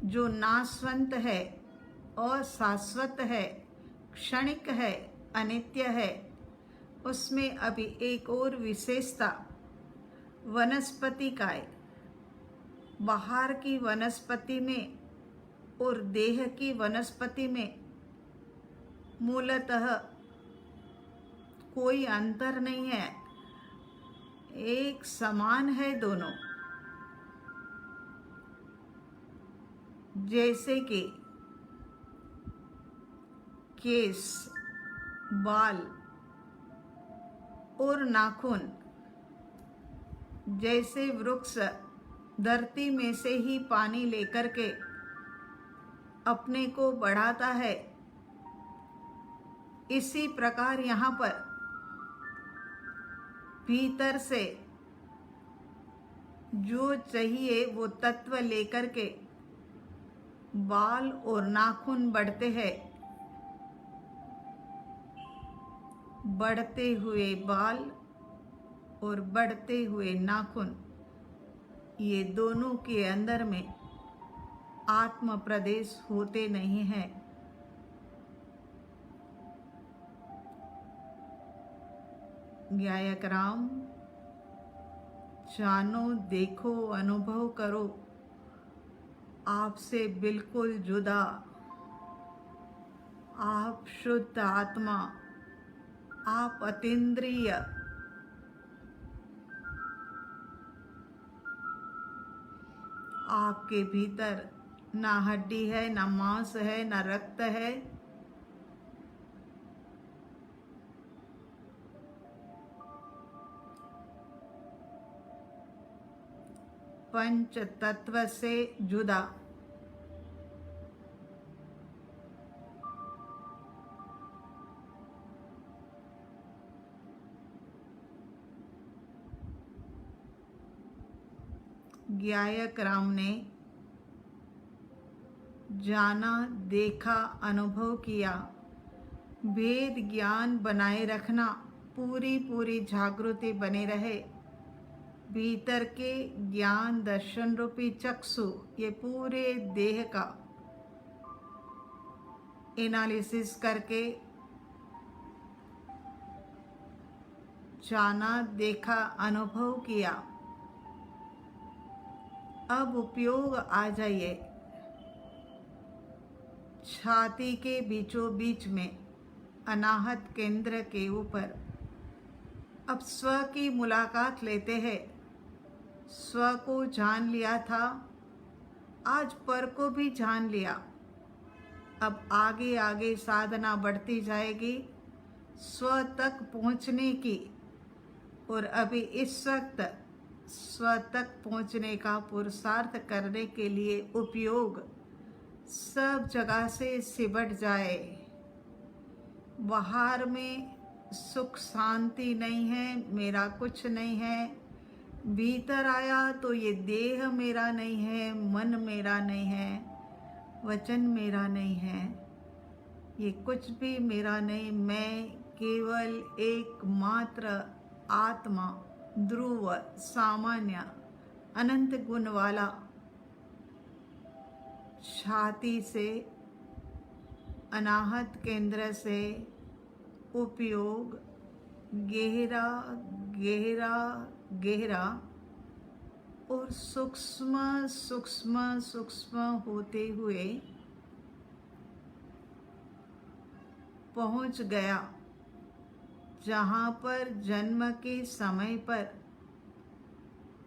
जो नाशवंत है, अशाश्वत है, क्षणिक है, अनित्य है, उसमें अभी एक और विशेषता वनस्पति का है। बाहर की वनस्पति में और देह की वनस्पति में मूलतः कोई अंतर नहीं है, एक समान है दोनों। जैसे कि केस, बाल और नाखून, जैसे वृक्ष धरती में से ही पानी लेकर के अपने को बढ़ाता है, इसी प्रकार यहाँ पर भीतर से जो चाहिए वो तत्व लेकर के बाल और नाखून बढ़ते हैं। बढ़ते हुए बाल और बढ़ते हुए नाखून, ये दोनों के अंदर में आत्म प्रदेश होते नहीं हैं। गायक राम, जानो, देखो, अनुभव करो, आपसे बिल्कुल जुदा आप शुद्ध आत्मा, आप अतीन्द्रिय, आपके भीतर ना हड्डी है, ना मांस है, ना रक्त है, पंच तत्व से जुदा। गायक राम ने जाना, देखा, अनुभव किया, भेद ज्ञान बनाए रखना, पूरी पूरी जागृति बने रहे, भीतर के ज्ञान दर्शन रूपी चक्षु ये पूरे देह का एनालिसिस करके जाना, देखा, अनुभव किया, अब उपयोग आ जाइए। छाती के बीचों बीच में अनाहत केंद्र के ऊपर अब स्व की मुलाकात लेते हैं। स्व को जान लिया था, आज पर को भी जान लिया। अब आगे आगे साधना बढ़ती जाएगी स्व तक पहुंचने की, और अभी इस वक्त स्व तक पहुंचने का पुरुषार्थ करने के लिए उपयोग सब जगह से सिमट जाए। बाहर में सुख शांति नहीं है, मेरा कुछ नहीं है। भीतर आया तो ये देह मेरा नहीं है, मन मेरा नहीं है, वचन मेरा नहीं है, ये कुछ भी मेरा नहीं। मैं केवल एकमात्र आत्मा, ध्रुव, सामान्य, अनंत गुण वाला। छाती से अनाहत केंद्र से उपयोग गहरा गहरा गहरा और सूक्ष्म सूक्ष्म सूक्ष्म होते हुए पहुंच गया जहां पर जन्म के समय पर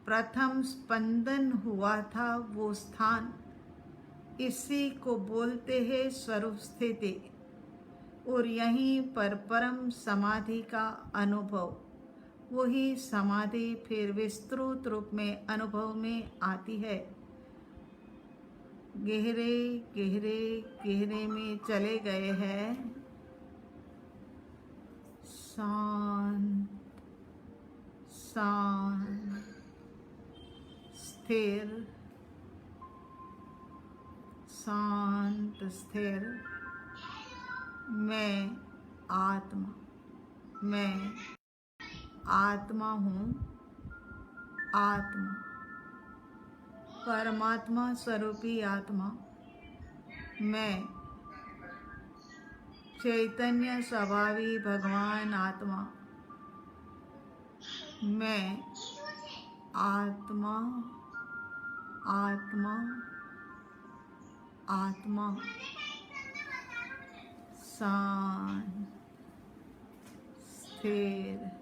प्रथम स्पंदन हुआ था। वो स्थान, इसी को बोलते हैं स्वरूप स्थिति। और यहीं पर परम समाधि का अनुभव, वही समाधि फिर विस्तृत रूप में अनुभव में आती है। गहरे गहरे गहरे में चले गए हैं। शांत शांत स्थिर, शांत स्थिर। मैं आत्मा, मैं आत्मा हूँ। आत्मा, परमात्मा स्वरूपी आत्मा। मैं चैतन्य स्वभावी भगवान आत्मा। मैं आत्मा आत्मा आत्मा। शांत स्थिर।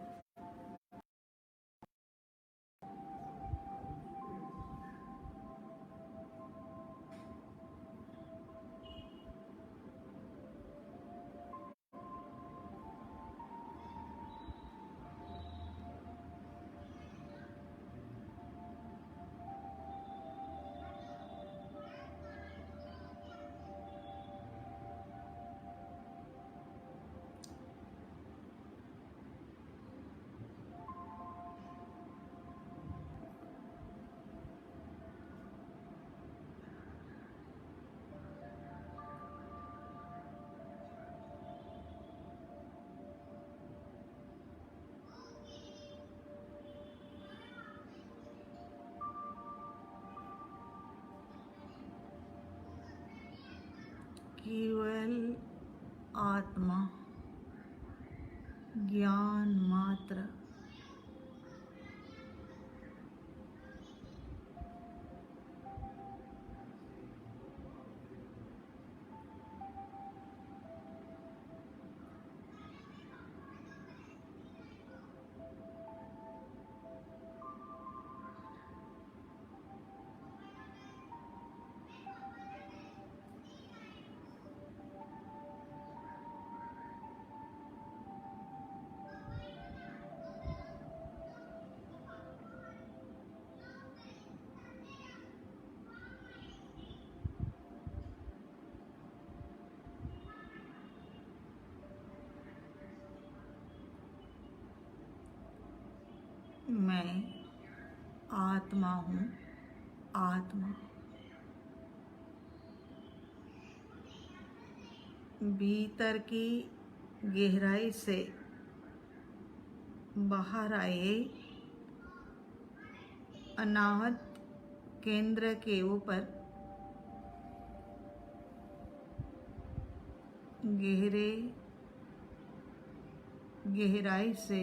केवल आत्मा, ज्ञान मात्र। मैं आत्मा हूँ। आत्मा भीतर की गहराई से बाहर आए। अनाहत केंद्र के ऊपर गहरे गहराई से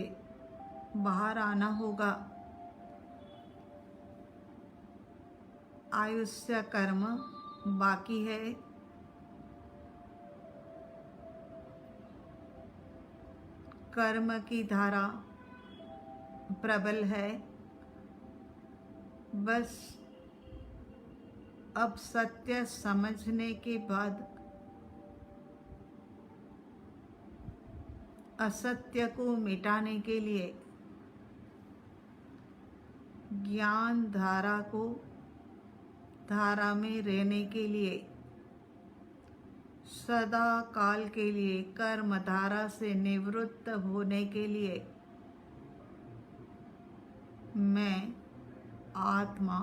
बाहर आना होगा। आयुष्य कर्म बाकी है। कर्म की धारा प्रबल है। बस अब सत्य समझने के बाद असत्य को मिटाने के लिए ज्ञान धारा में रहने के लिए सदा काल के लिए कर्म धारा से निवृत्त होने के लिए मैं आत्मा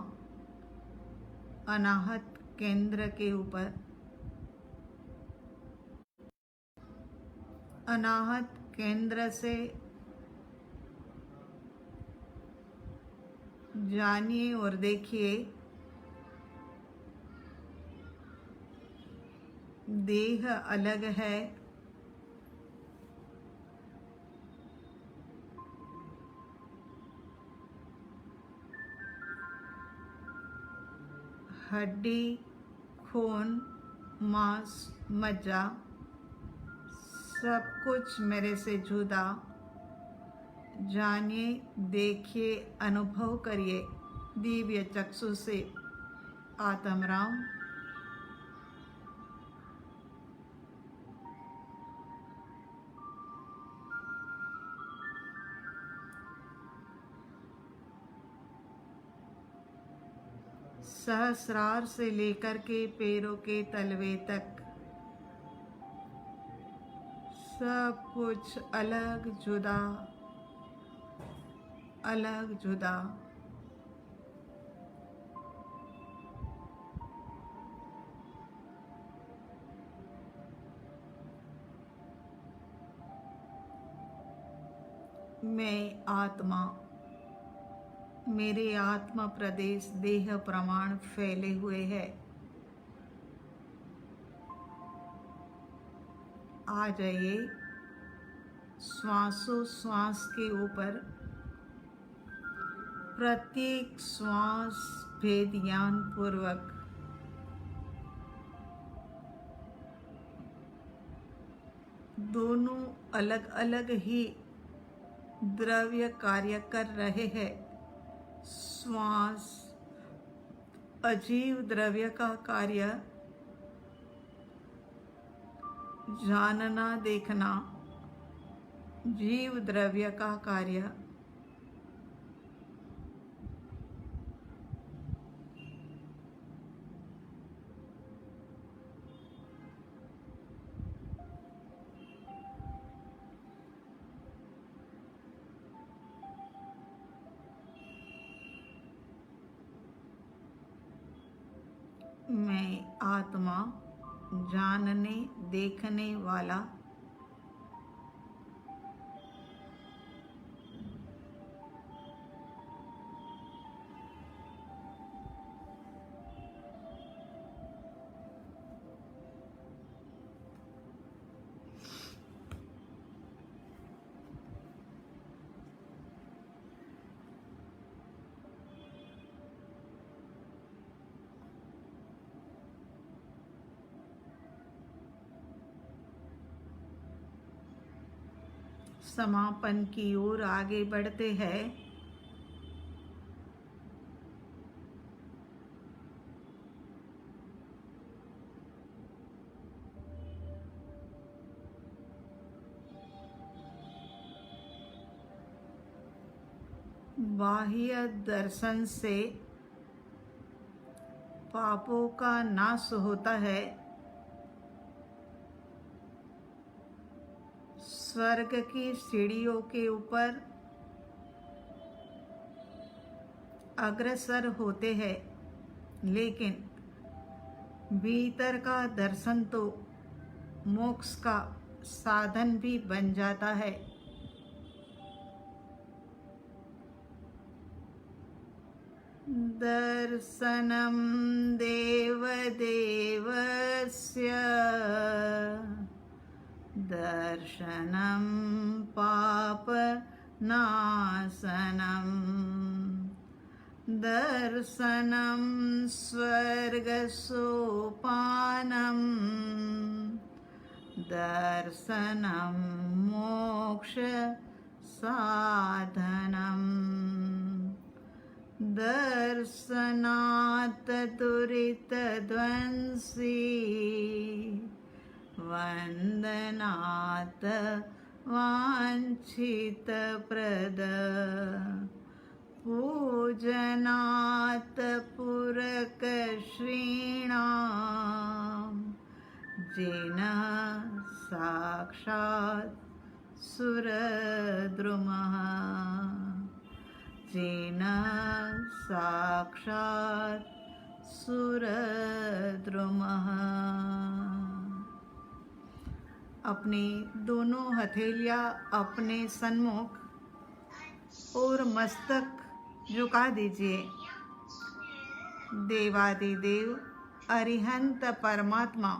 अनाहत केंद्र के ऊपर अनाहत केंद्र से जानिए और देखिए, देह अलग है, हड्डी, खून, मांस, मज्जा सब कुछ मेरे से जुदा। जानिए, देखिए, अनुभव करिए दिव्य चक्षु से। आत्मराम। सहस्रार से लेकर के पैरों के तलवे तक सब कुछ अलग जुदा, अलग जुदा। मैं आत्मा, मेरे आत्मा प्रदेश देह प्रमाण फैले हुए है। आ जाइए, श्वासों श्वास के ऊपर प्रत्येक श्वास भेद ज्ञान पूर्वक दोनों अलग अलग ही द्रव्य कार्य कर रहे हैं। श्वास अजीव द्रव्य का कार्य, जानना देखना जीव द्रव्य का कार्य। मैं आत्मा, जानने देखने वाला, समापन की ओर आगे बढ़ते हैं। बाह्य दर्शन से पापों का नाश होता है। स्वर्ग की सीढ़ियों के ऊपर अग्रसर होते हैं, लेकिन भीतर का दर्शन तो मोक्ष का साधन भी बन जाता है। दर्शनम देवदेवस्य दर्शनम पापनाशनम दर्शनं स्वर्गसोपानं दर्शनं मोक्षसाधनं दर्शनात् दुरितध्वंसी वन्दनात् वाञ्छितप्रद पूजनात् पुरकश्रीणां जेन साक्षात् सुरद्रुमः जेन साक्षात् सुरद्रुमः। अपनी दोनों हथेलियाँ अपने सन्मुख और मस्तक झुका दीजिए। देवादिदेव अरिहंत परमात्मा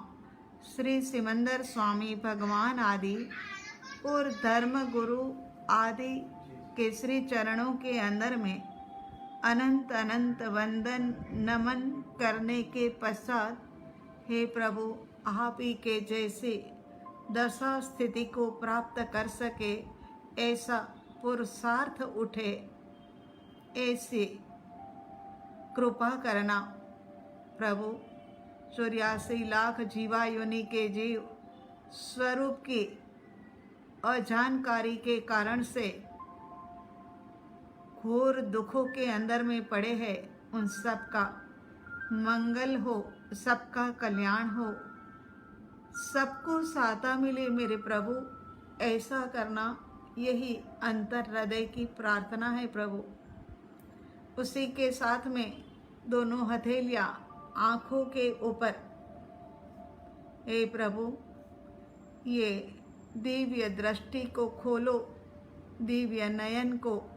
श्री सिमंदर स्वामी भगवान आदि और धर्म गुरु आदि के श्री चरणों के अंदर में अनंत अनंत वंदन नमन करने के पश्चात, हे प्रभु, आप ही के जैसे दशा स्थिति को प्राप्त कर सके ऐसा पुरुषार्थ उठे, ऐसी कृपा करना। प्रभु, 84 लाख जीवा योनि के जीव स्वरूप की अजानकारी के कारण से घोर दुखों के अंदर में पड़े हैं, उन सब का मंगल हो, सबका कल्याण हो, सबको साता मिले मेरे प्रभु, ऐसा करना यही अंतर हृदय की प्रार्थना है प्रभु। उसी के साथ में दोनों हथेलियाँ आँखों के ऊपर, हे प्रभु, ये दिव्य दृष्टि को खोलो, दिव्य नयन को।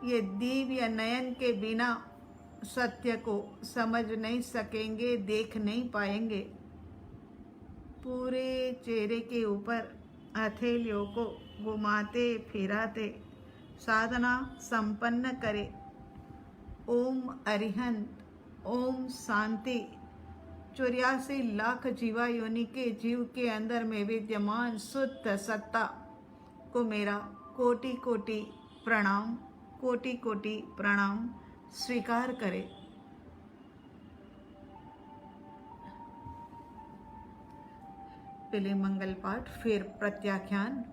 ये दिव्य नयन के बिना सत्य को समझ नहीं सकेंगे, देख नहीं पाएंगे। पूरे चेहरे के ऊपर हथेलियों को घुमाते फिराते साधना संपन्न करे। ओम अरिहंत, ओम शांति। 84 लाख जीवा योनि के जीव के अंदर में विद्यमान शुद्ध सत्ता को मेरा कोटि कोटि प्रणाम, कोटि कोटि प्रणाम स्वीकार करे। पहले मंगल पाठ, फिर प्रत्याख्यान।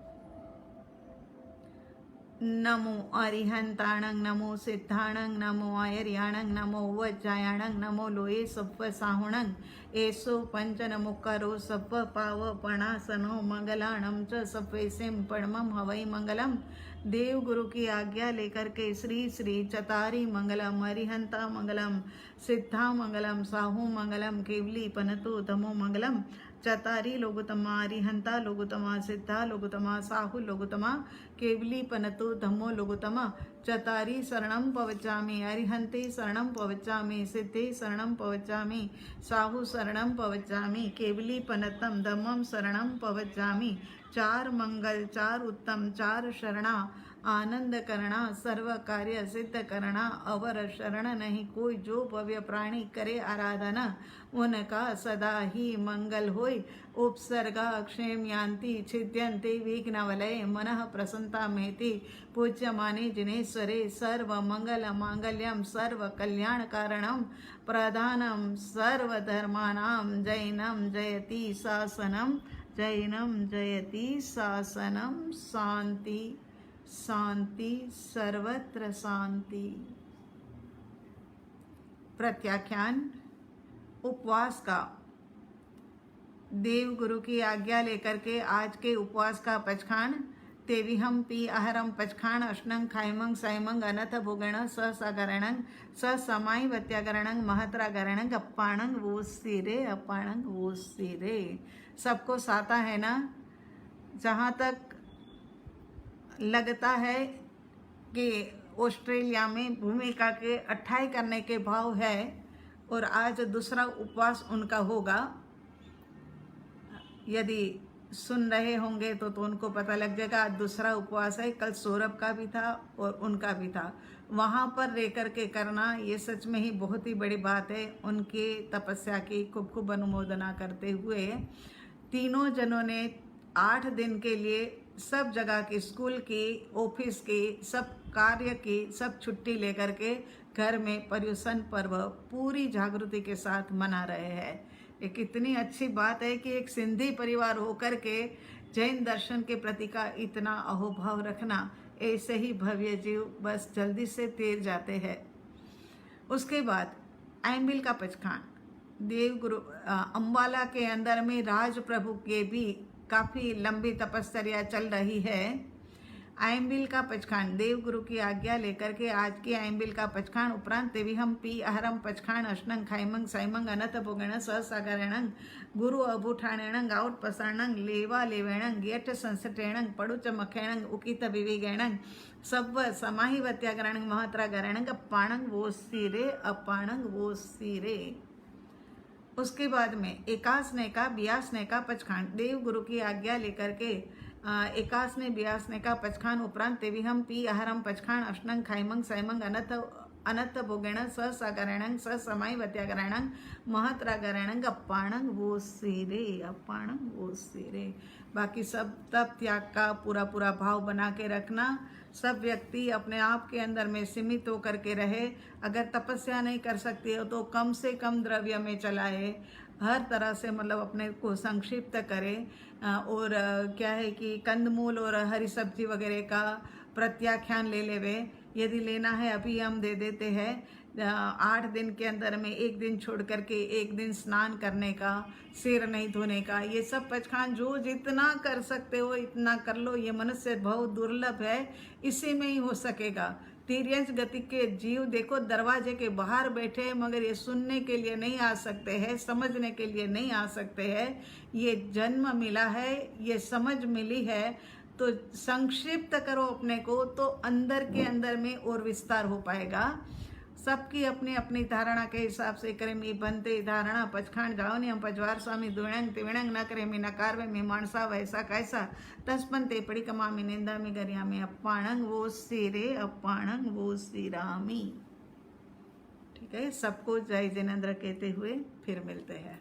नमो अरिहंताणं, नमो सिद्धाणं, नमो आयर्याणं, नमो वज्रायाणं, नमो लोये सप्प साहुणं, एसो पंचनमुक्करो सप्प पावपणासनो मंगलाणं च सप्पेसिं परमं हवै मंगलम। देव गुरु की आज्ञा लेकर के श्री श्री चतारी मंगलम, अरिहंता मंगलम, सिद्धा मंगलम, साहू मंगलम, केवली पनतु धमो मंगलम। चतारी लोगुतमा, अरिहंता लोगुतमा, सिद्धा लोगुतमा, साहू लोगुतमा, केवली पनतु धम्मो लोगुतमा। चतारी शरणं पवचामि, अरिहंते शरणं पवचामि, सिद्धे शरणं पवचामि, साहू शरणं पवचामि, केवली पनतम धम्मं शरणं पवचामि। चार मंगल, चार उत्तम, चार शरणा, आनंद करना, सर्व कार्य सिद्ध करना, अवर शरण नहीं कोई, जो भव्य प्राणी करे आराधना, उनका सदा ही मंगल होय। उपसर्गा क्षेम यान्ति, छिद्यन्ते विघ्नवलय, मनः प्रसन्नता मेति, पूज्यमाने जिनेश्वरे, सर्व मंगल मांगल्यम, सर्व कल्याण कारणम, प्रधानम सर्वधर्मानां, जैनम जयति शासनम, जैनम जयति शासनम। शांति शांति सर्वत्र शांति। प्रत्याख्यान। उपवास का देव गुरु की आज्ञा लेकर के आज के उपवास का पचखान। तेविहम पी आहरम पचखान अश्नंग खाइमंग साइमंग अनथ भोगण स सागरणंग स समाई वत्यागरणंग महत्रागरणंग अप्पाणंग वो सिरे, अप्पाणंग वो सिरे। सबको साता है ना? जहाँ तक लगता है कि ऑस्ट्रेलिया में भूमिका के 28 करने के भाव है और आज दूसरा उपवास उनका होगा। यदि सुन रहे होंगे तो उनको पता लग जाएगा। आज दूसरा उपवास है, कल सौरभ का भी था और उनका भी था। वहाँ पर रह कर के करना ये सच में ही बहुत ही बड़ी बात है। उनकी तपस्या की खूब खूब अनुमोदना करते हुए तीनों जनों ने 8 दिन के लिए सब जगह की, स्कूल की, ऑफिस की, सब कार्य की, सब छुट्टी लेकर के घर में पर्युषण पर्व पूरी जागृति के साथ मना रहे हैं। ये कितनी अच्छी बात है कि एक सिंधी परिवार होकर के जैन दर्शन के प्रति का इतना अहोभाव रखना। ऐसे ही भव्य जीव बस जल्दी से तैर जाते हैं। उसके बाद आइम्बिल का पचखान, देवगुरु अम्बाला के अंदर में राज प्रभु के भी काफ़ी लंबी तपस्या चल रही है। आइम्बिल का पचखान देवगुरु की आज्ञा लेकर के आज की आइम्बिल का पचखान उपरांत देवी हम पी अहरम पचखान अष्टंग खाइमंग साइमंग अनत भोगण सहसागरणंग गुरु अभूठाणंग गाउट पसाणंग लेवा लेवेणंग गेट संसटेणंग पड़ुच मखेणंग उकित विविगेणंग सब्व समाहि वत्यागरणंग महत्रागरणंग अपाणंग वो सीरे अपाणंग वो सीरे। उसके बाद में एकासने का बियासने का पचखान देवगुरु की आज्ञा लेकर के एकासने बियासने का पचखान उपरांत देवी हम पी अहरम पचखान अष्टंग खाइमंग साइमंग अनत भोगेण सहसागरणंग समाई वत्यागरणंग महत्रागरणंग अपाणंग वो सीरे अपाणंग वो सीरे। बाकी सब तप त्याग का पूरा पूरा भाव बना के रखना। सब व्यक्ति अपने आप के अंदर में सीमित होकर के रहे। अगर तपस्या नहीं कर सकती हो तो कम से कम द्रव्य में चलाए, हर तरह से मतलब अपने को संक्षिप्त करे। और क्या है कि कंदमूल और हरी सब्जी वगैरह का प्रत्याख्यान ले लेवे। यदि लेना है अभी हम दे देते हैं। 8 दिन के अंदर में 1 दिन छोड़ करके 1 दिन स्नान करने का, सिर नहीं धोने का, ये सब पचखान जो जितना कर सकते हो इतना कर लो। ये मनुष्य बहुत दुर्लभ है, इसी में ही हो सकेगा। तिर्यंश गति के जीव देखो दरवाजे के बाहर बैठे मगर ये सुनने के लिए नहीं आ सकते हैं, समझने के लिए नहीं आ सकते हैं। ये जन्म मिला है, ये समझ मिली है तो संक्षिप्त करो अपने को तो अंदर के अंदर में और विस्तार हो पाएगा। सबकी अपनी अपनी धारणा के हिसाब से करे मी बनते धारणा पचखान जाओ हम पजवार स्वामी दुणंग तिवणंग न करे मी नकार वे मी मानसा वैसा कैसा तस्पन ते पड़ी कमा मी निंदा मी गरिया में अपाणंग वो सिरे अपाणंग वो सिरामी। ठीक है, सबको जय जिनेंद्र कहते हुए फिर मिलते हैं।